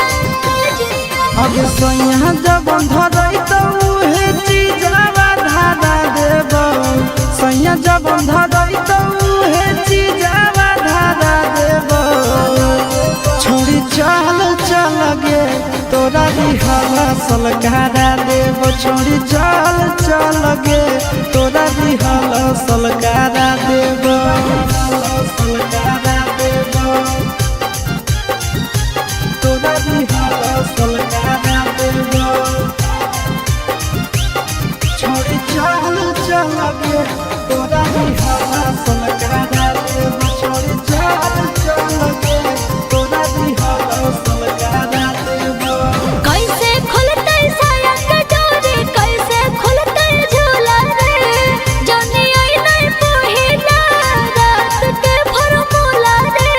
अब सोया जब धरई तो उहे चीजवा धारा देबो सोया जब धरई तो उहे चीजवा धारा देबो छोड़ी चल चल गे तोरा भी हवा सलकारा देबो छोड़ी चल चल गे तोरा भी हवा सलकारा देबो सलकारा देबो तोरा भी हवा सलकारा देबो छोड़ी चल चल गे तोरा भी हवा सलकारा देबो छोड़ी चल चल गे तोरा भी हवा सलकारा देबो कैसे खुलतै साया के डोरी कैसे खुलतै झूला रे जानी आई नहीं पहिला रात के फॉर्मूला रे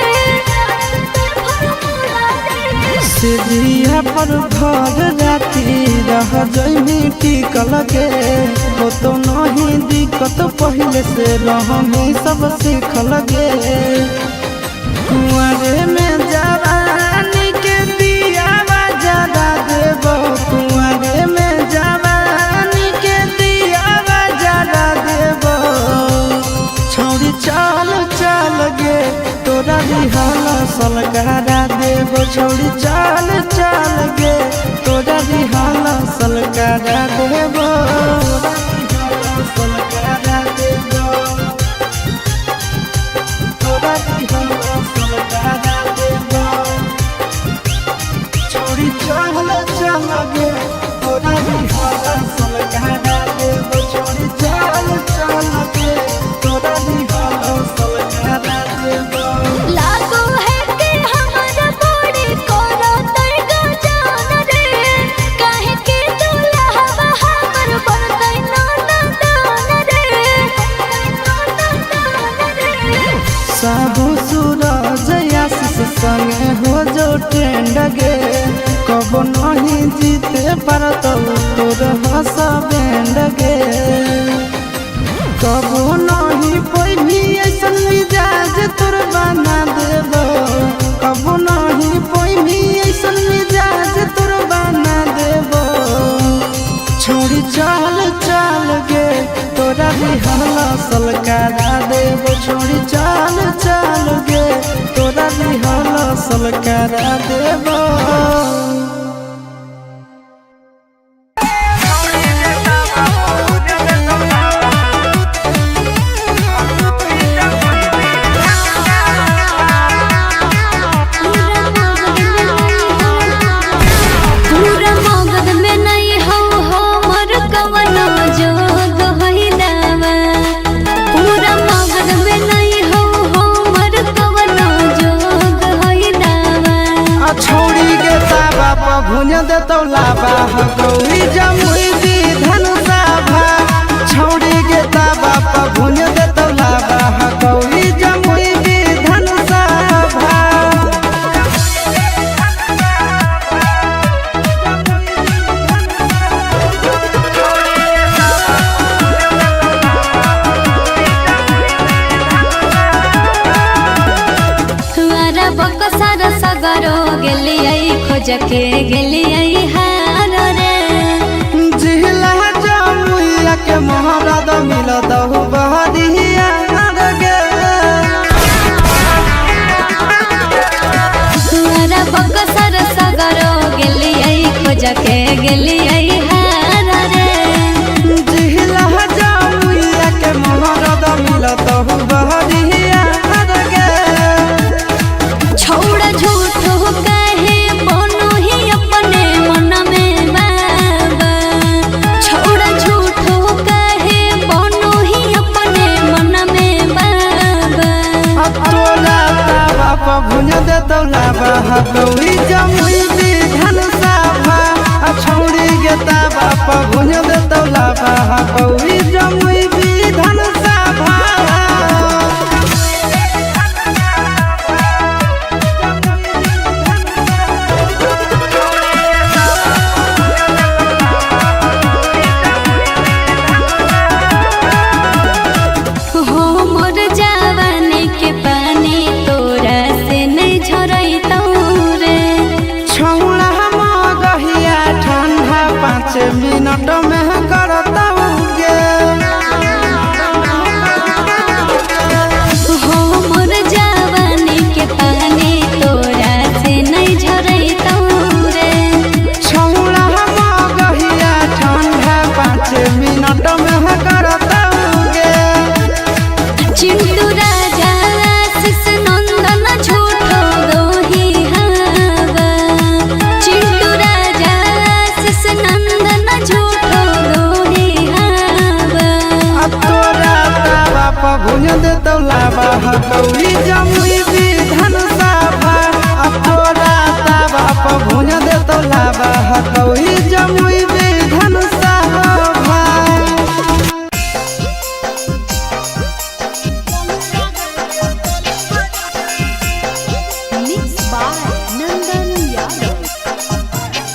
सिरिया पर घर राती रह जइनी टिकल गे हो तो नहीं दिक्कत पहले से रहमी सब सीखल गे कुंवरे में जवानी के दियावा जला देबो कुंवरे में जवानी के दियावा जला देबो छोड़ी चल चल गे तोरा भी हवा सलकारा देबो छोड़ी चल चल गे तोरा भी हवा सलकारा देबो सलकारा देबो तोरा भी हवा सलकारा देबो छोड़ी चल चल गे तोरा भी हवा सलकारा देबो छोड़ी चल चल गे तोरा भी हवा सलकारा देबो लागो है कि हमरा बड़ी कोरा तै गजान रे काहे के दुल्हा हमर बनतै नाना दान रे साबु सूरज आशीष संगे हो जो ट्रेंड गे कबो नहीं जीते पारत तोर हस बैंड गे कबो नहीं पैभी ऐसन मिजाज तोर बना देबो कबो नहीं पैभी ऐसन मिजाज तोर बना देबो छोड़ी चल चल गे तोरा भी हवा सलकारा देबो छोड़ी चल चल गे तोरा भी हवा सलकारा देबो पूरा मगध में नहीं हो हमर कवनो जोग होइलावा पूरा मगध में नहीं हो हमर कवनो जोग होइलावा छोड़ी गे बाबा सगरो गेलियै खोज के गेलियै हार रे जिला जमुइया के महाराज मिलत हो बहरिया गे तुअरा बकसर सगरो गेलियै खोज के गेलियै हार रे जिला जमुइया के महाराज मिलत हो बहरिया गे छौड़ा झूठो कहे बनो ही अपने मन में बाबा छौड़ा झूठो कहे बनो ही अपने मन में बाबा तोला बाप भुन दे तौला बहा गौरी जमुई विधान सभा छौड़ी गे बाप भुन दे तौला बहा गौरी जमुई विधान सभा हो मोर जवानी के पानी तोरा से नहीं झरैतौ रे छौड़ा मगहिया ठंडा 5 मिनट में करतौ गे हो मोर जवानी के पानी तोरा से नहीं झरैतौ रे छौड़ा मगहिया ठंडा 5 मिनट में करतौ गे चिंटू राजा आशीष नंदन झूठो दोही हवा चिंटू राजा आशीष नंदन झूठो दोही हवा तोरा बाप भुन दे तौला बहा गौरी जमुई विधान सभा तोरा बाप भुन दे तौला बहा गौरी जमुई विधान सभा मिक्स बाय नंदन यादव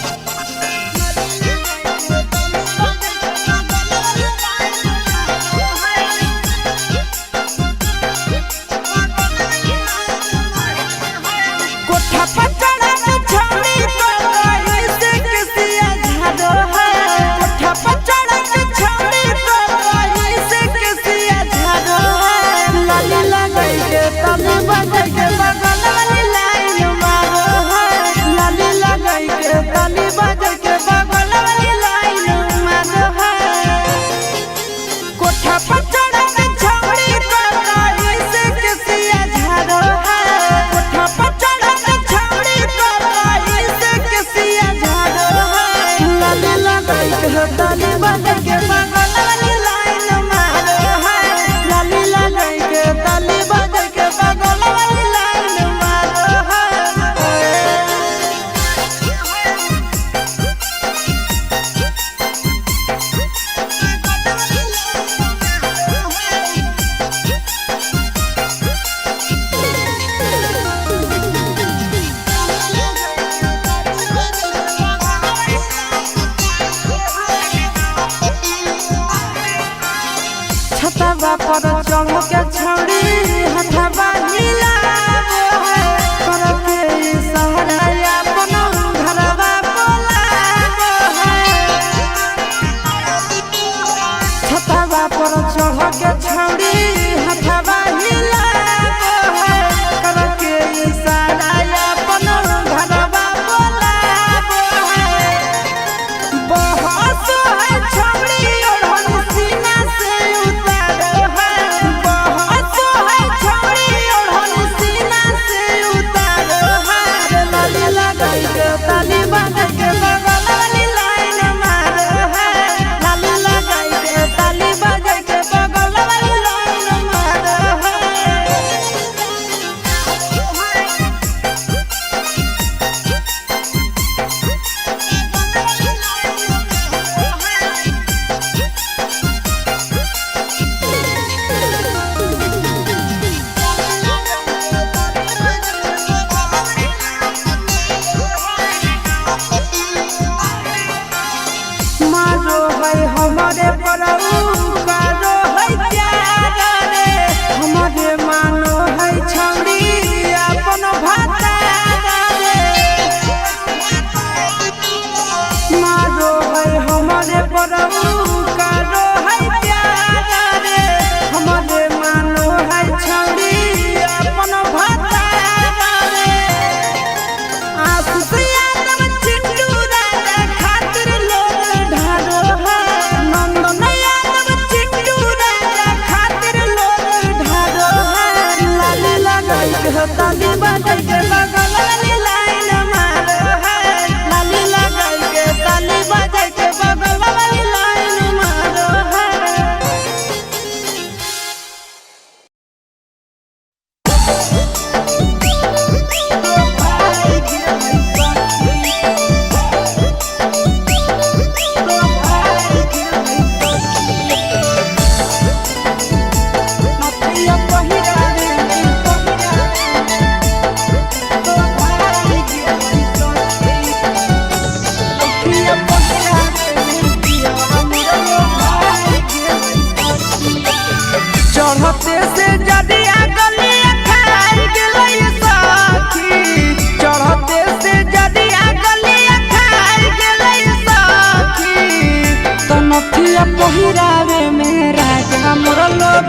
कोठा पर चढ़ा के छौड़ी तो गई से किसिया झाड़ो है कोठा पर चढ़ा के छौड़ी तो गई से किसिया झाड़ो है लाली लगाई के तने बजाई के बगल वाली लाइन मारो है लाली लगाई के तने बजाई के बगल वाली लाइन मारो है कोठा पर चढ़ा के छौड़ी तो गई से किसिया झाड़ो है कोठा पर चढ़ा के छौड़ी तो गई से किसिया झाड़ो है लाली लगाई के तने बजाई के बगल वाली लाइन मारो है लाली लगाई के तने बजाई के बगल वाली लाइन मारो है छतवा पर चढ़ के छौड़ी हथवा हिलाबो है कर के इशारा अपन घरवा बोलाबो है छतवा पर चढ़ के छौड़ी हथवा हिलाबो है कर के इशारा अपन घरवा बोलाबो है बहस है छौड़ी ओढ़न सीना से उतारो है बहस है छौड़ी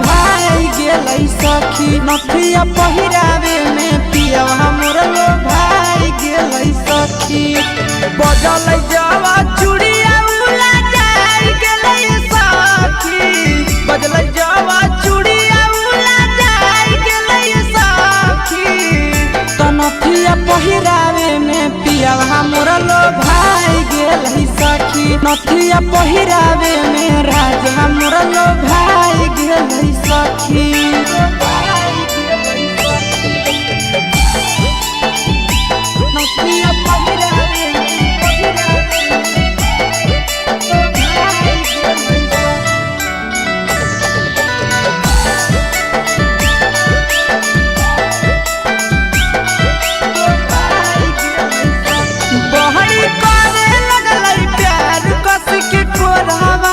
भाई गेलै सखी नथिया पहिरावे में पियावा मोर लो भाई गेलै सखी बजल जवा चूड़िया उला जाई गेलै सखी बजल जवा चूड़िया उला जाई गेलै सखी नथिया पहिरावे में पियावा मोर लो भाई गेलै सखी नथिया पहिरावे में राजा मोर लो भाई गेलै सखी नथिया पहिरावे बहरी करे लगलै प्यार कस के कोरावा